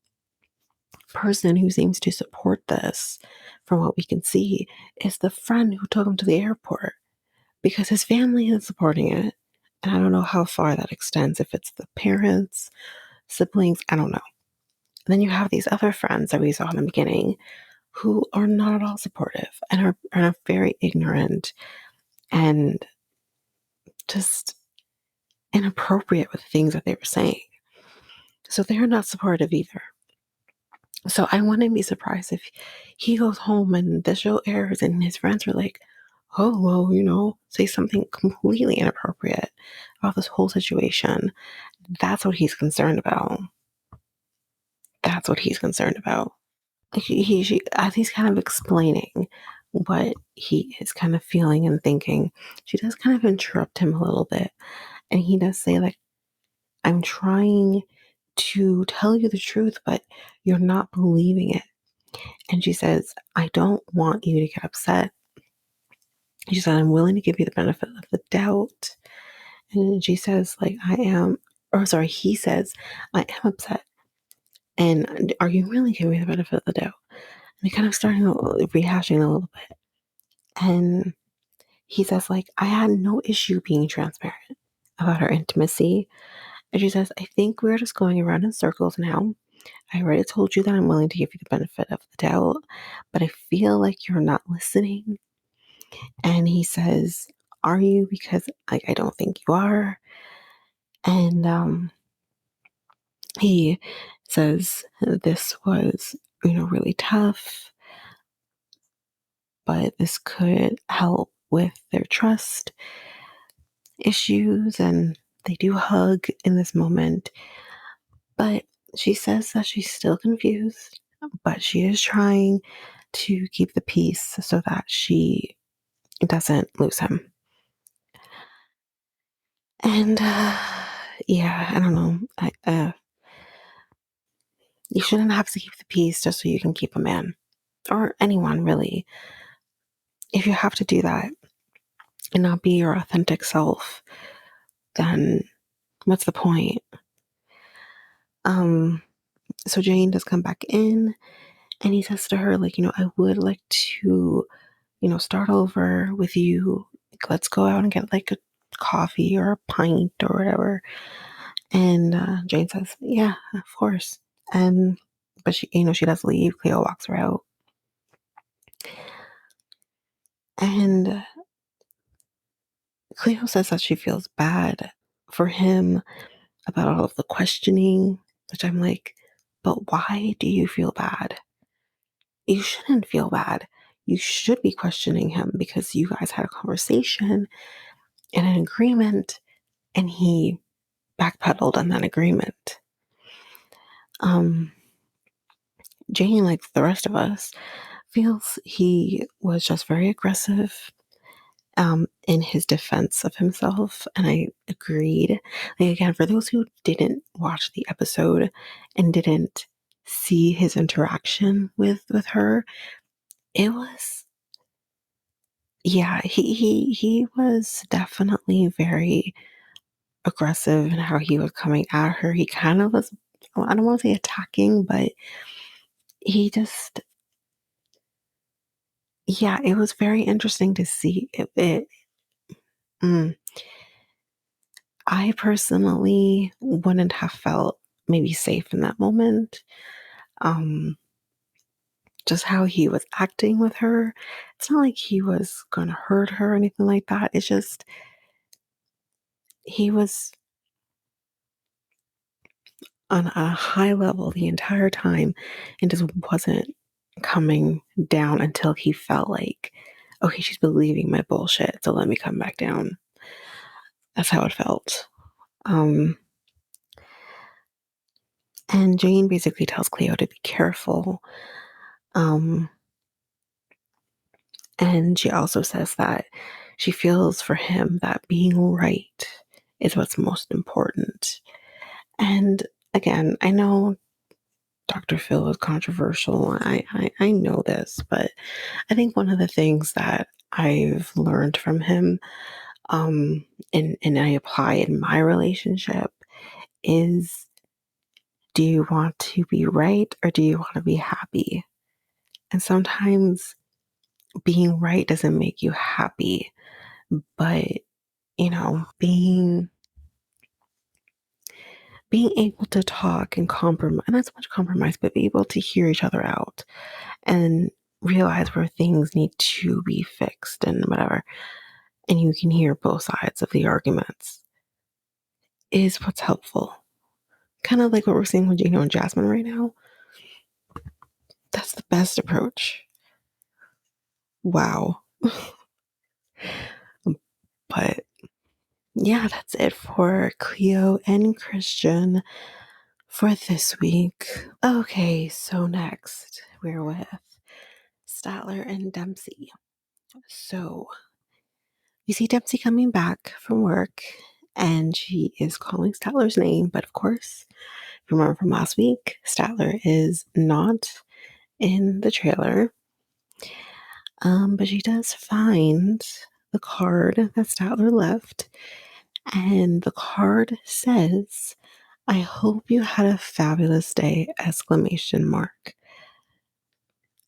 person who seems to support this, from what we can see, is the friend who took him to the airport, because his family is supporting it. And I don't know how far that extends, if it's the parents, siblings, I don't know. And then you have these other friends that we saw in the beginning who are not at all supportive and are very ignorant and just inappropriate with things that they were saying. So they're not supportive either. So I wouldn't be surprised if he goes home and the show airs and his friends are like, oh, well, say something completely inappropriate about this whole situation. That's what he's concerned about. That's what he's concerned about. As he's kind of explaining what he is kind of feeling and thinking, she does kind of interrupt him a little bit. And he does say, like, I'm trying to tell you the truth, but you're not believing it. And she says, I don't want you to get upset. She said, I'm willing to give you the benefit of the doubt. And she says, like, he says, I am upset. And are you really giving me the benefit of the doubt? And they kind of starting rehashing a little bit. And he says, like, I had no issue being transparent about our intimacy. And she says, I think we're just going around in circles now. I already told you that I'm willing to give you the benefit of the doubt, but I feel like you're not listening. And he says, are you? Because I don't think you are. And he says this was, really tough, but this could help with their trust issues. And they do hug in this moment. But she says that she's still confused, but she is trying to keep the peace so that she doesn't lose him. And yeah, I don't know. You shouldn't have to keep the peace just so you can keep a man or anyone, really. If you have to do that and not be your authentic self, then what's the point? Um, so Jane does come back in, and he says to her, like, I would like to, start over with you. Like, let's go out and get like a coffee or a pint or whatever. And Jane says, yeah, of course. And but she does leave. Cleo walks her out. And Cleo says that she feels bad for him about all of the questioning, which I'm like, but why do you feel bad? You shouldn't feel bad. You should be questioning him because you guys had a conversation and an agreement, and he backpedaled on that agreement. Jane, like the rest of us, feels he was just very aggressive in his defense of himself, and I agreed. Like, again, for those who didn't watch the episode and didn't see his interaction with her, it was, yeah, he was definitely very aggressive in how he was coming at her. He kind of was, I don't want to say attacking, but he just, yeah, it was very interesting to see mm, I personally wouldn't have felt maybe safe in that moment. Um, just how he was acting with her. It's not like he was going to hurt her or anything like that. It's just he was on a high level the entire time and just wasn't coming down until he felt like, okay, she's believing my bullshit, so let me come back down. That's how it felt. Um, and Jane basically tells Cleo to be careful. Um, and she also says that she feels for him that being right is what's most important. And again, I know Dr. Phil is controversial. I know this, but I think one of the things that I've learned from him, and I apply in my relationship is, do you want to be right or do you want to be happy? And sometimes being right doesn't make you happy, but being able to talk and compromise, not so much compromise, but be able to hear each other out and realize where things need to be fixed and whatever, and you can hear both sides of the arguments, is what's helpful. Kind of like what we're seeing with Gino and Jasmine right now. That's the best approach. Wow. But yeah, that's it for Cleo and Christian for this week. Okay, so next we're with Statler and Dempsey. So we see Dempsey coming back from work, and she is calling Statler's name, but of course, if you remember from last week, Statler is not in the trailer. But she does find the card that Statler left, and the card says, "I hope you had a fabulous day!" Exclamation mark.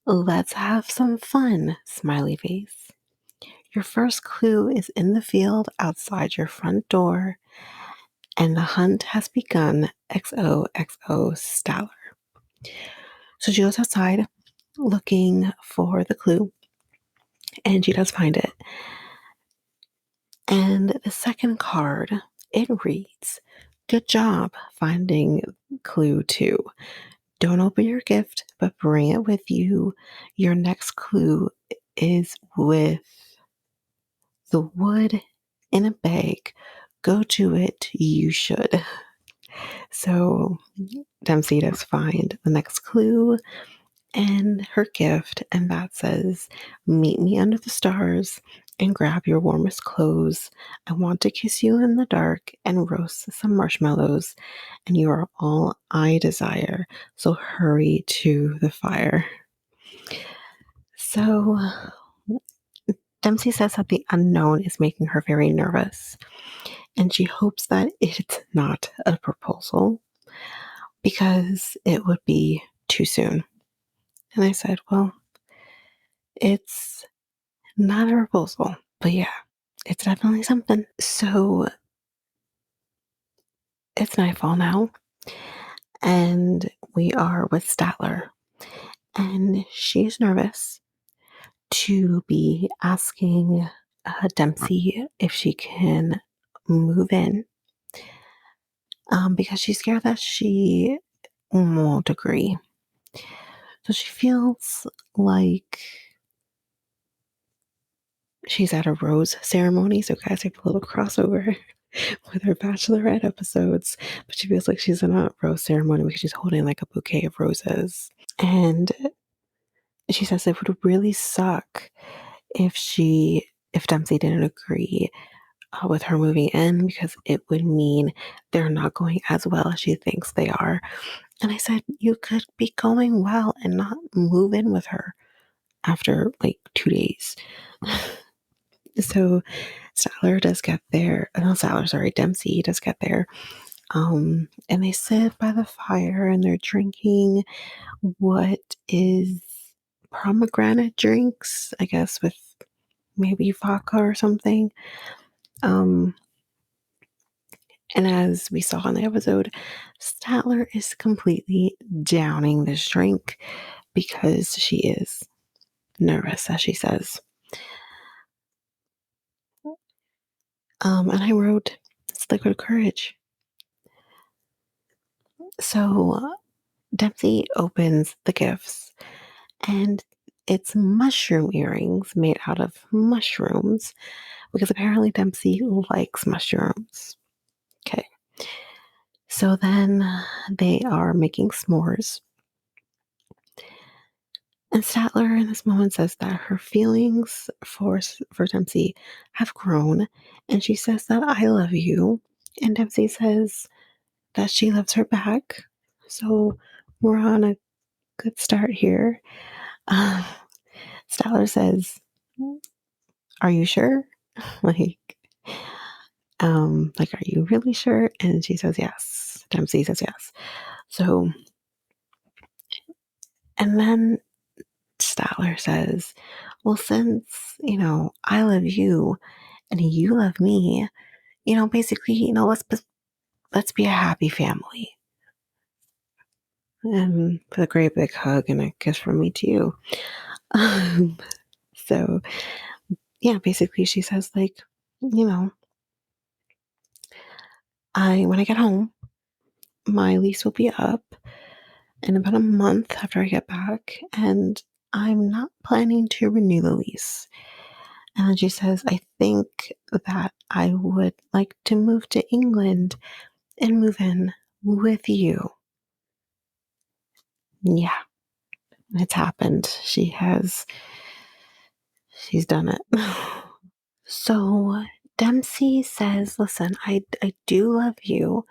Let's have some fun, smiley face. Your first clue is in the field outside your front door, and the hunt has begun. XOXO Statler. So she goes outside looking for the clue, and she does find it. And the second card, it reads, "Good job finding clue 2. Don't open your gift, but bring it with you. Your next clue is with the wood in a bag. Go to it, you should." So Dempsey does find the next clue and her gift, and that says, "Meet me under the stars and grab your warmest clothes. I want to kiss you in the dark and roast some marshmallows, and you are all I desire. So hurry to the fire." So Dempsey says that the unknown is making her very nervous, and she hopes that it's not a proposal because it would be too soon. And I said, well, it's not a proposal, but yeah, it's definitely something. So it's nightfall now, and we are with Statler, and she's nervous to be asking Dempsey if she can move in, because she's scared that she won't agree. So she feels like she's at a rose ceremony. So, guys, we have a little crossover with her Bachelorette episodes. But she feels like she's in a rose ceremony because she's holding like a bouquet of roses. And she says it would really suck if Dempsey didn't agree with her moving in, because it would mean they're not going as well as she thinks they are. And I said, you could be going well and not move in with her after like 2 days. So Statler does get there. No, Statler, sorry, Dempsey does get there. And they sit by the fire and they're drinking what is pomegranate drinks, I guess, with maybe vodka or something. And as we saw in the episode, Statler is completely downing this drink because she is nervous, as she says. And I wrote, it's liquid courage. So Dempsey opens the gifts, and it's mushroom earrings made out of mushrooms because apparently Dempsey likes mushrooms. Okay. So then they are making s'mores. And Statler in this moment says that her feelings for Dempsey have grown, and she says that I love you. And Dempsey says that she loves her back. So we're on a good start here. Uh, Statler says, "Are you sure?" like, are you really sure? And she says yes. Dempsey says yes. So, and then Statler says, "Well, since I love you and you love me, basically, let's be a happy family." And with a great big hug and a kiss from me to you. So yeah, basically she says like, when I get home, my lease will be up in about a month after I get back, and I'm not planning to renew the lease. And then she says, I think that I would like to move to England and move in with you. Yeah, it's happened. She's done it. So Dempsey says, listen, I do love you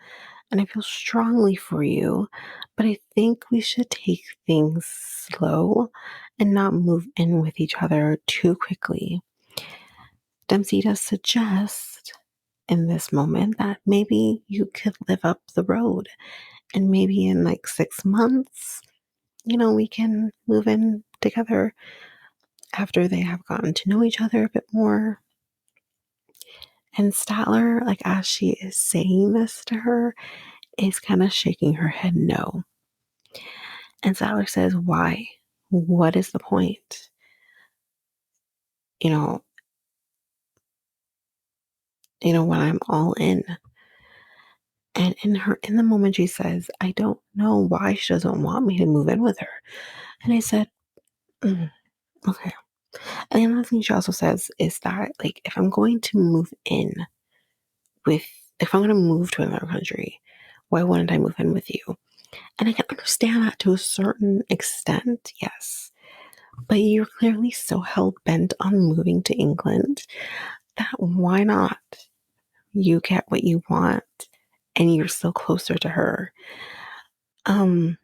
and I feel strongly for you, but I think we should take things slow and not move in with each other too quickly. Dempsey does suggest in this moment that maybe you could live up the road, and maybe in like 6 months, we can move in together after they have gotten to know each other a bit more. And Statler, like as she is saying this to her, is kind of shaking her head no. And Statler says, why? What is the point? You know, when I'm all in. And in the moment, she says, I don't know why she doesn't want me to move in with her. And I said, okay. And another thing she also says is that, like, if I'm going to move in with, if I'm going to move to another country, why wouldn't I move in with you? And I can understand that to a certain extent, yes. But you're clearly so hell bent on moving to England that why not? You get what you want and you're still closer to her. But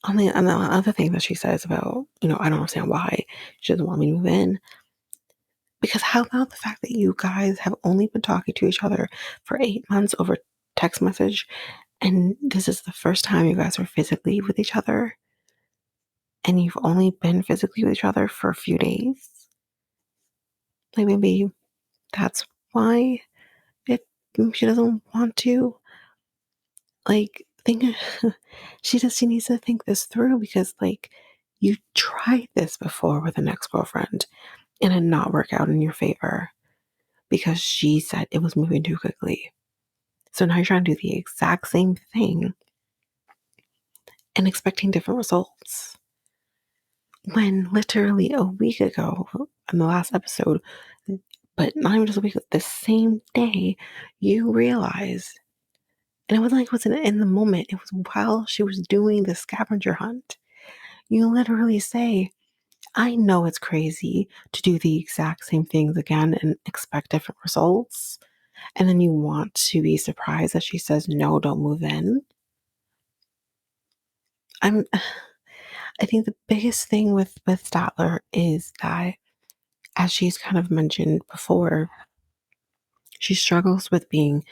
on the other thing that she says about, I don't understand why she doesn't want me to move in. Because how about the fact that you guys have only been talking to each other for 8 months over text message, and this is the first time you guys are physically with each other, and you've only been physically with each other for a few days? Like maybe that's why she doesn't want to. Like think she needs to think this through, because like you tried this before with an ex-girlfriend and it did not work out in your favor because she said it was moving too quickly. So now you're trying to do the exact same thing and expecting different results. When literally a week ago, in the last episode, but not even just a week, the same day, you realized, and it wasn't like it was in the moment, it was while she was doing the scavenger hunt. You literally say, I know it's crazy to do the exact same things again and expect different results. And then you want to be surprised that she says, no, don't move in. I think the biggest thing with Statler is that, as she's kind of mentioned before, she struggles with being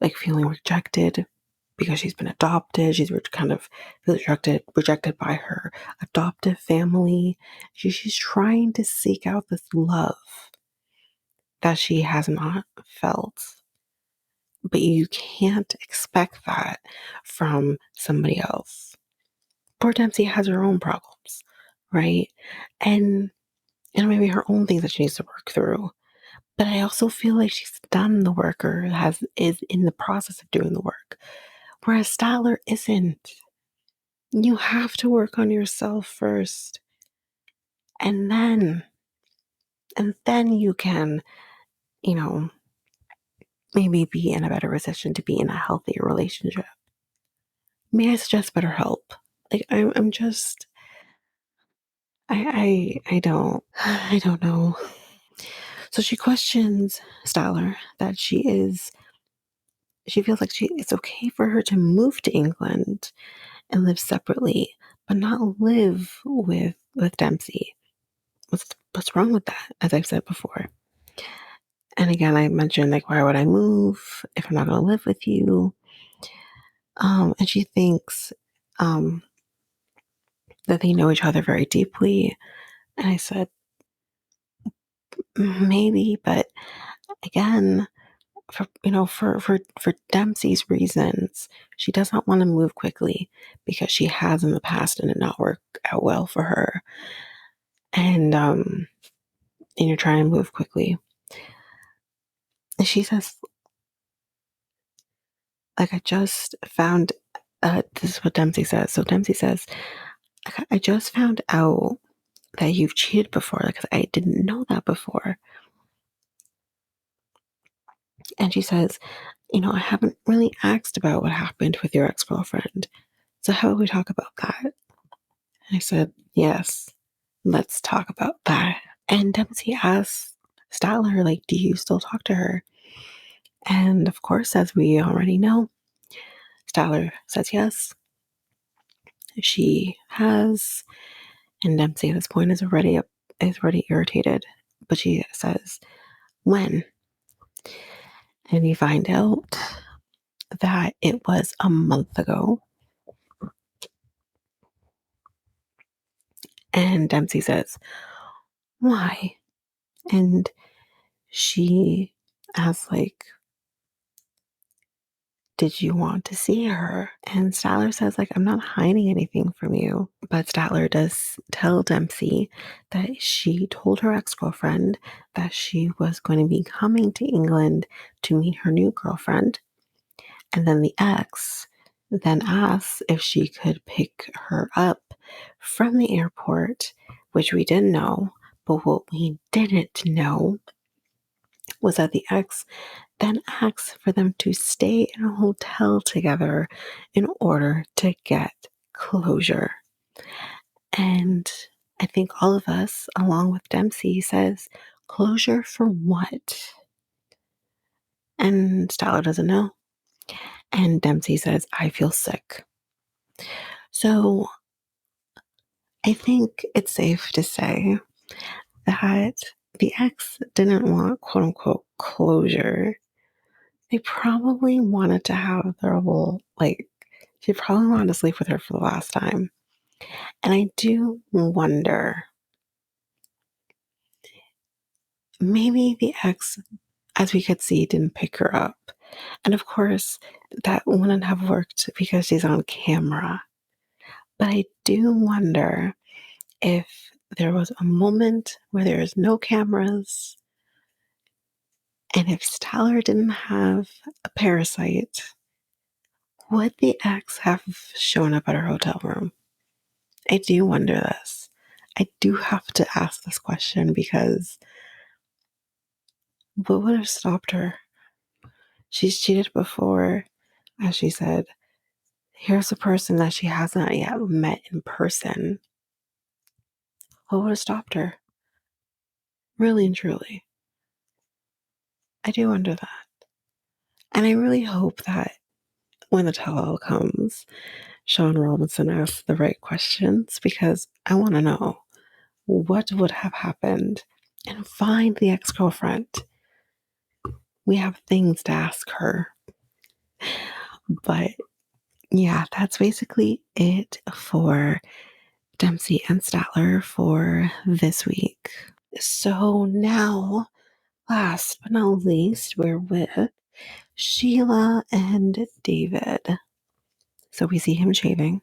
like feeling rejected because she's been adopted. She's kind of rejected by her adoptive family. She's trying to seek out this love that she has not felt. But you can't expect that from somebody else. Poor Dempsey has her own problems, right? And maybe her own things that she needs to work through. But I also feel like she's done the work, or is in the process of doing the work. Whereas Statler isn't. You have to work on yourself first. And then you can, you know, maybe be in a better position to be in a healthier relationship. May I suggest BetterHelp? Like I'm just I don't I don't know. So she questions Statler that she feels like it's okay for her to move to England and live separately, but not live with Dempsey. What's wrong with that? As I've said before. And again, I mentioned, like, why would I move if I'm not going to live with you? And she thinks that they know each other very deeply. And I said, maybe, but again, for Dempsey's reasons, she does not want to move quickly because she has in the past and it not work out well for her. And you're trying to move quickly. And she says, like, I just found, this is what Dempsey says. So Dempsey says, I just found out that you've cheated before, because I didn't know that before. And she says, I haven't really asked about what happened with your ex-girlfriend. So how about we talk about that? And I said, yes, let's talk about that. And Dempsey asks Statler, like, do you still talk to her? And of course, as we already know, Statler says yes. She has, and Dempsey at this point is already irritated. But she says, when? And we find out that it was a month ago. And Dempsey says, why? And she has, like, did you want to see her? And Statler says, like, I'm not hiding anything from you. But Statler does tell Dempsey that she told her ex-girlfriend that she was going to be coming to England to meet her new girlfriend. And then the ex then asks if she could pick her up from the airport, which we didn't know. But what we didn't know was that the ex then asks for them to stay in a hotel together in order to get closure. And I think all of us, along with Dempsey, says, closure for what? And Statler doesn't know. And Dempsey says, I feel sick. So I think it's safe to say that the ex didn't want quote unquote closure. They probably wanted to have their whole, like, she probably wanted to sleep with her for the last time. And I do wonder, maybe the ex, as we could see, didn't pick her up. And of course, that wouldn't have worked because she's on camera. But I do wonder if there was a moment where there is no cameras, and if Statler didn't have a parasite, would the ex have shown up at her hotel room? I do wonder this. I do have to ask this question because what would have stopped her? She's cheated before, as she said. Here's a person that she hasn't yet met in person. What would have stopped her? Really and truly. I do wonder that. And I really hope that when the tell-all comes, Sean Robinson asks the right questions because I want to know what would have happened and find the ex-girlfriend. We have things to ask her. But yeah, that's basically it for Dempsey and Statler for this week. So now, last but not least, we're with Sheila and David. So we see him shaving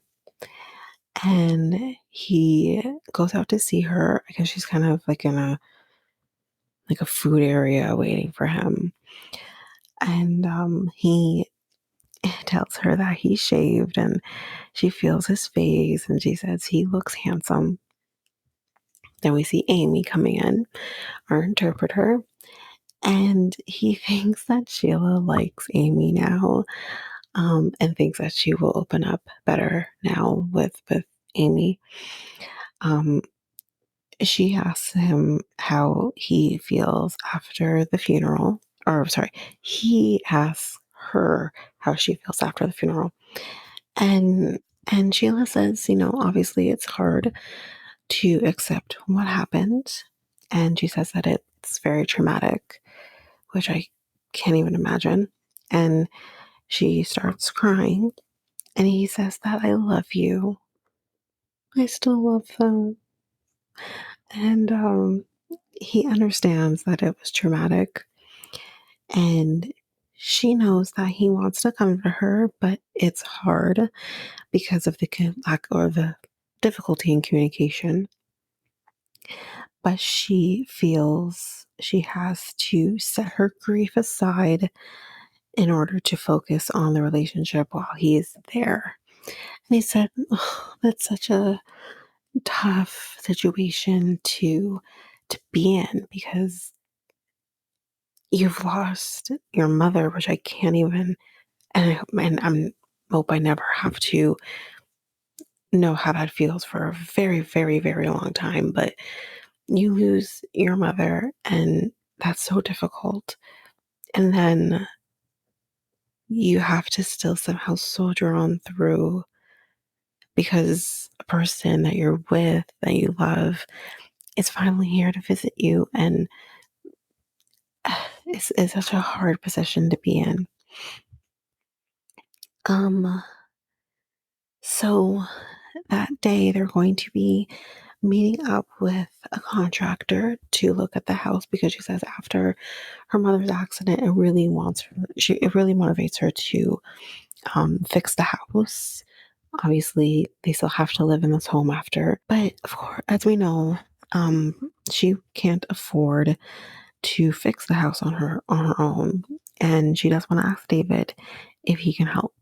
and he goes out to see her. I guess she's kind of like in a food area waiting for him. And he tells her that he shaved and she feels his face and she says he looks handsome. Then we see Amy coming in, our interpreter, and he thinks that Sheila likes Amy now, and thinks that she will open up better now with Amy. She asks him how he feels after the funeral, or sorry, he asks her how she feels after the funeral. And Sheila says, obviously it's hard to accept what happened. And she says that it's very traumatic, which I can't even imagine. And she starts crying. And he says that I love you. I still love them. And he understands that it was traumatic. And she knows that he wants to come to her, but it's hard because of the lack or the difficulty in communication. But she feels she has to set her grief aside in order to focus on the relationship while he is there. And he said, oh, that's such a tough situation to be in because you've lost your mother, which I can't even, and I hope I never have to know how that feels for a very, very, very long time. But you lose your mother, and that's so difficult. And then you have to still somehow soldier on through because a person that you're with, that you love, is finally here to visit you. And it's such a hard position to be in. So that day they're going to be meeting up with a contractor to look at the house because she says after her mother's accident, it really motivates her to fix the house. Obviously, they still have to live in this home after, but of course, as we know, she can't afford to fix the house on her own, and she does want to ask David if he can help.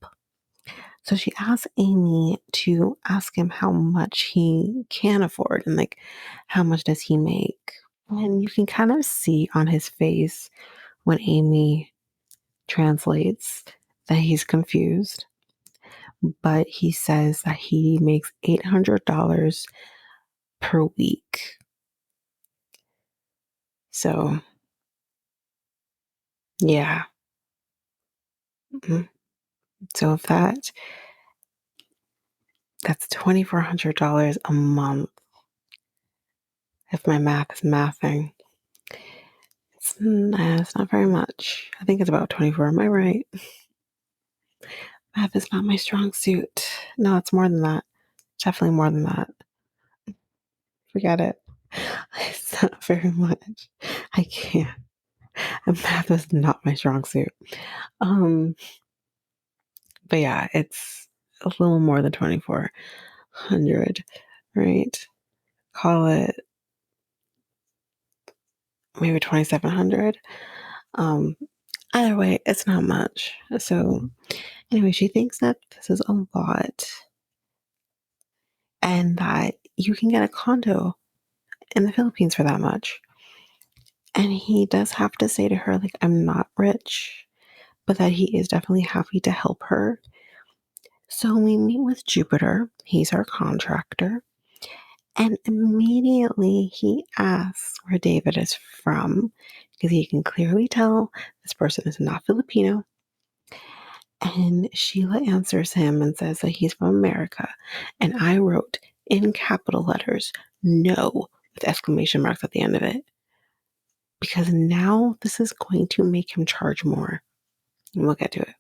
So she asks Amy to ask him how much he can afford and like how much does he make. And you can kind of see on his face when Amy translates that he's confused, but he says that he makes $800 per week. So, yeah. Mhm. So if that's $2,400 a month. If my math is mathing, it's not very much. I think it's about 24. Am I right? Math is not my strong suit. No, it's more than that. Definitely more than that. Forget it. It's not very much. I can't. Math is not my strong suit. Um, but yeah, it's a little more than 2,400, right? Call it maybe 2,700. Um, Either way, it's not much. So anyway, she thinks that this is a lot and that you can get a condo in the Philippines for that much. And he does have to say to her, like, I'm not rich, but that he is definitely happy to help her. So we meet with Jupiter. He's our contractor. And immediately he asks where David is from because he can clearly tell this person is not Filipino. And Sheila answers him and says that he's from America. And I wrote in capital letters, no, with exclamation marks at the end of it. Because now this is going to make him charge more. And we'll get to it.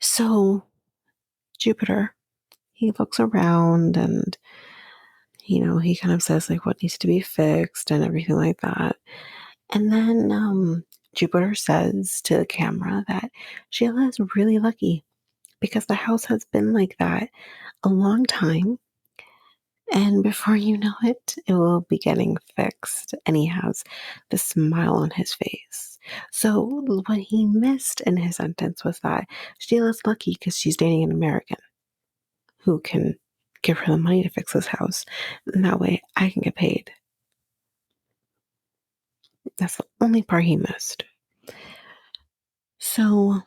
So Jupiter, he looks around and, he kind of says like what needs to be fixed and everything like that. And then Jupiter says to the camera that Sheila is really lucky because the house has been like that a long time. And before you know it, it will be getting fixed. And he has this smile on his face. So what he missed in his sentence was that Sheila's lucky because she's dating an American who can give her the money to fix his house. And that way I can get paid. That's the only part he missed. So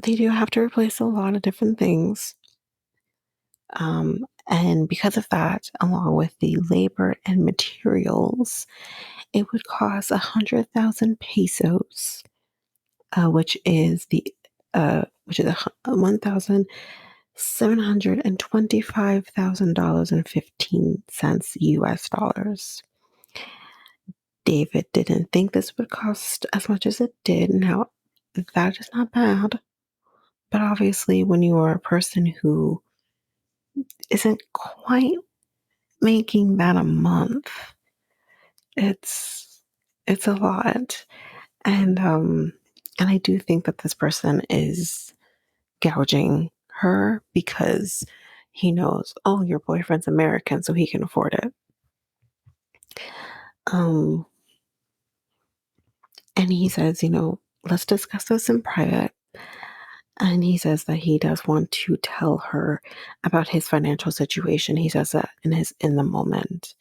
they do have to replace a lot of different things. And because of that, along with the labor and materials, it would cost 100,000 pesos, which is $1,725,000.15 US dollars. David didn't think this would cost as much as it did. Now, that is not bad, but obviously, when you are a person who isn't quite making that a month, it's a lot. And I do think that this person is gouging her because he knows, oh, your boyfriend's American, so he can afford it. Um, and he says, let's discuss this in private. And he says that he does want to tell her about his financial situation. He says that in the moment.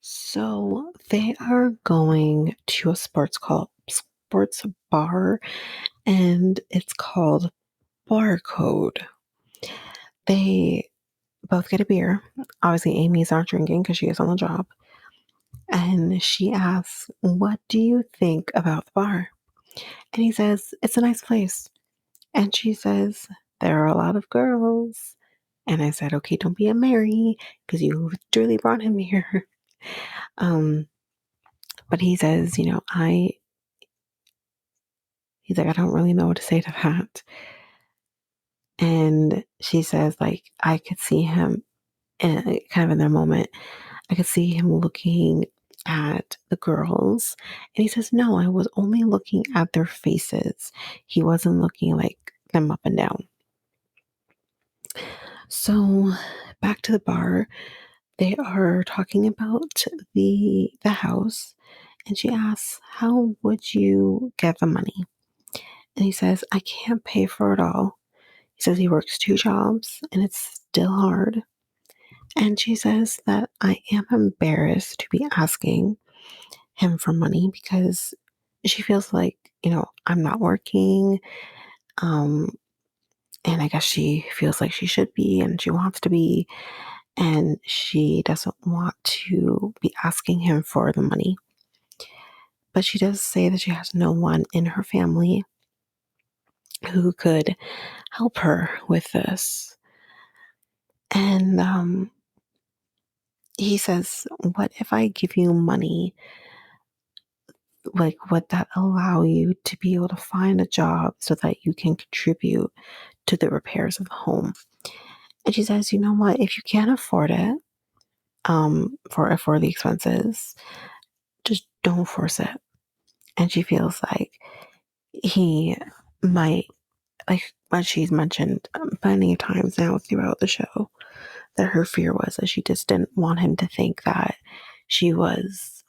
So they are going to a sports bar, and it's called Barcode. They both get a beer. Obviously, Amy's not drinking because she is on the job. And she asks, what do you think about the bar? And he says, it's a nice place. And she says, there are a lot of girls. And I said, okay, don't be a Mary because you literally brought him here. But he says, he's like, I don't really know what to say to that. And she says, like, I could see him kind of in that moment. I could see him looking at the girls. And he says, no, I was only looking at their faces. He wasn't looking like them up and down. So back to the bar, they are talking about the house. And she asks, how would you get the money? And he says, I can't pay for it all. He says he works 2 jobs and it's still hard. And she says that I am embarrassed to be asking him for money because she feels like, I'm not working. Um, and I guess she feels like she should be and she wants to be. And she doesn't want to be asking him for the money. But she does say that she has no one in her family who could help her with this. And he says, what if I give you money? Like, would that allow you to be able to find a job so that you can contribute to the repairs of the home? And she says, you know what? If you can't afford it, for the expenses, just don't force it. And she feels like he might, like what she's mentioned plenty of times now throughout the show, that her fear was that she just didn't want him to think that she was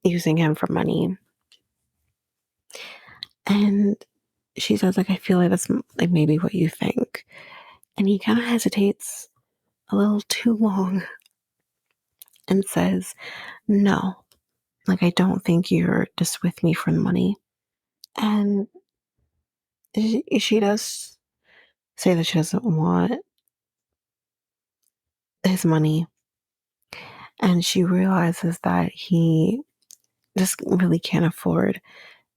using him for money. And she says, like, I feel like that's like maybe what you think. And he kind of hesitates a little too long and says, no, like, I don't think you're just with me for the money. And she does say that she doesn't want his money. And she realizes that he just really can't afford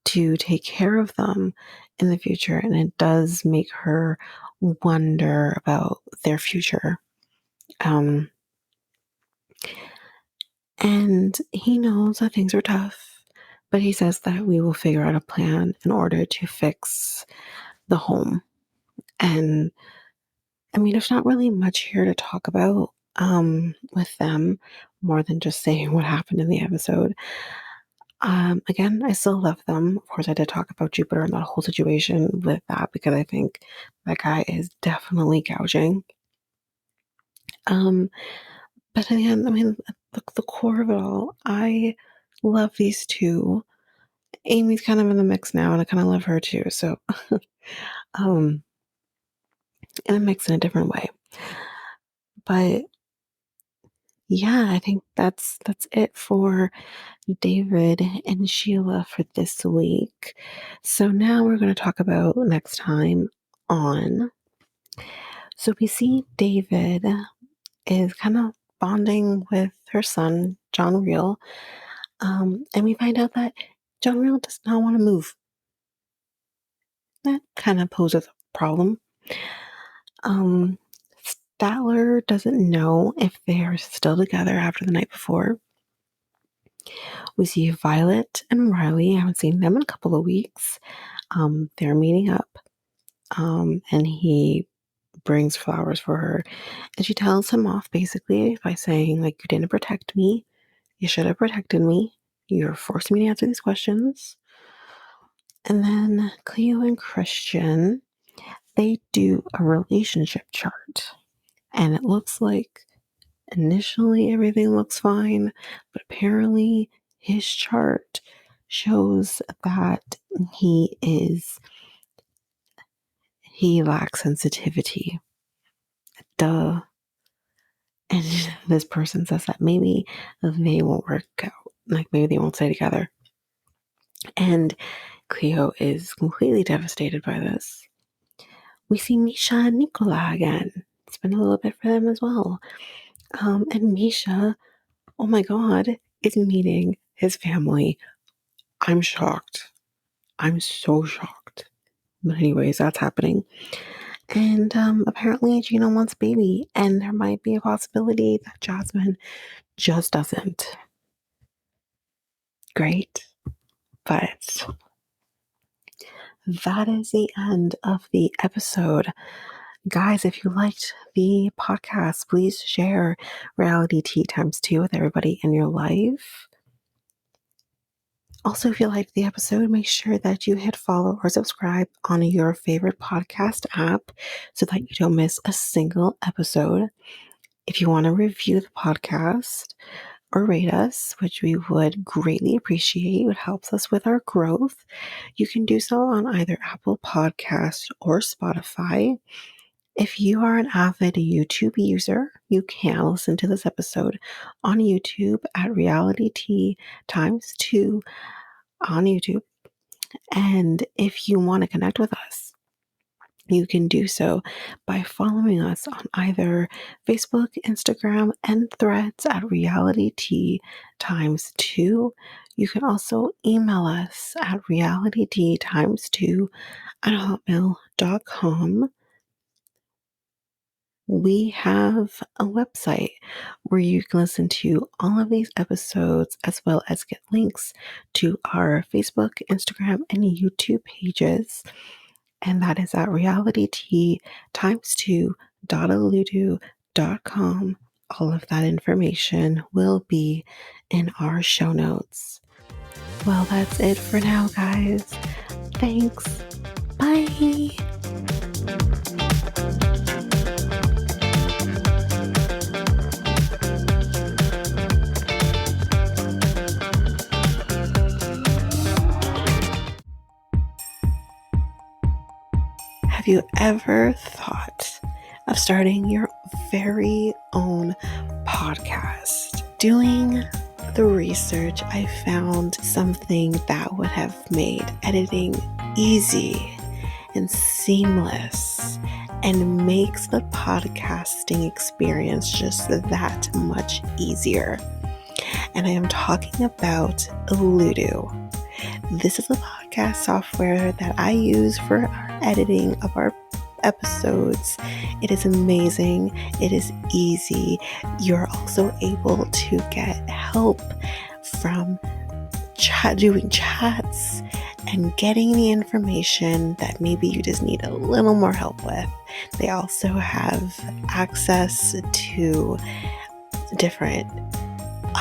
to take care of them in the future. And it does make her wonder about their future. And he knows that things are tough, but he says that we will figure out a plan in order to fix the home. And I mean, there's not really much here to talk about with them more than just saying what happened in the episode. Again, I still love them. Of course, I did talk about Jupiter and that whole situation with that because I think that guy is definitely gouging. But in the end, I mean, the core of it all, I love these two. Amy's kind of in the mix now, and I kind of love her too. So, um, in a mix in a different way. But yeah, I think that's it for David and Sheila for this week. So now we're going to talk about next time on. So we see David is kind of bonding with her son, John Real. And we find out that John Real does not want to move. That kind of poses a problem. Um, Statler doesn't know if they're still together after the night before. We see Violet and Riley. I haven't seen them in a couple of weeks. They're meeting up. And he brings flowers for her. And she tells him off basically by saying, like, you didn't protect me. You should have protected me. You're forcing me to answer these questions. And then Cleo and Christian, they do a relationship chart. And it looks like initially everything looks fine, but apparently his chart shows that he lacks sensitivity. Duh. And this person says that maybe they won't work out. Like maybe they won't stay together. And Cleo is completely devastated by this. We see Misha and Nicola again. It's been a little bit for them as well. And Misha, oh my God, is meeting his family. I'm shocked. I'm so shocked. But anyways, that's happening. And apparently Gino wants baby. And there might be a possibility that Jasmine just doesn't. Great. But that is the end of the episode. Guys, if you liked the podcast, please share Reality Tea times 2 with everybody in your life. Also, if you liked the episode, make sure that you hit follow or subscribe on your favorite podcast app so that you don't miss a single episode. If you want to review the podcast or rate us, which we would greatly appreciate, it helps us with our growth, you can do so on either Apple Podcasts or Spotify. If you are an avid YouTube user, you can listen to this episode on YouTube at Reality Tea times 2 on YouTube. And if you want to connect with us, you can do so by following us on either Facebook, Instagram, and Threads at Reality Tea times 2. You can also email us at realitytea times 2 at hotmail.com. We have a website where you can listen to all of these episodes as well as get links to our Facebook, Instagram, and YouTube pages. And that is at realitytea times 2.aludu.com. All of that information will be in our show notes. Well, that's it for now, guys. Thanks. Bye. Have you ever thought of starting your very own podcast? Doing the research, I found something that would have made editing easy and seamless and makes the podcasting experience just that much easier. And I am talking about Ludo. This is a podcast software that I use for our editing of our episodes. It is amazing. It is easy. You're also able to get help from doing chats and getting the information that maybe you just need a little more help with. They also have access to different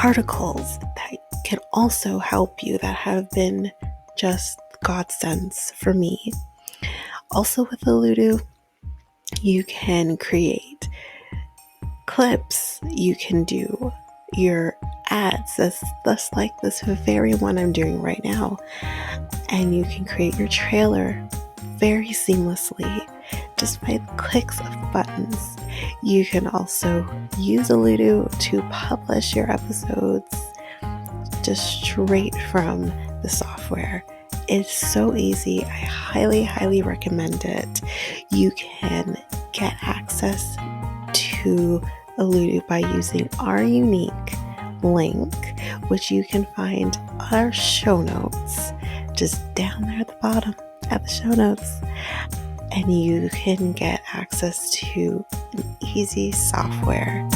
articles that can also help you that have been just godsends for me. Also with Ludo, you can create clips. You can do your ads, that's like this very one I'm doing right now. And you can create your trailer very seamlessly just by the clicks of buttons. You can also use Ludo to publish your episodes just straight from the software. It's so easy. I highly recommend it. You can get access to Ludo by using our unique link, which you can find on our show notes, just down there at the bottom at the show notes. And you can get access to an easy software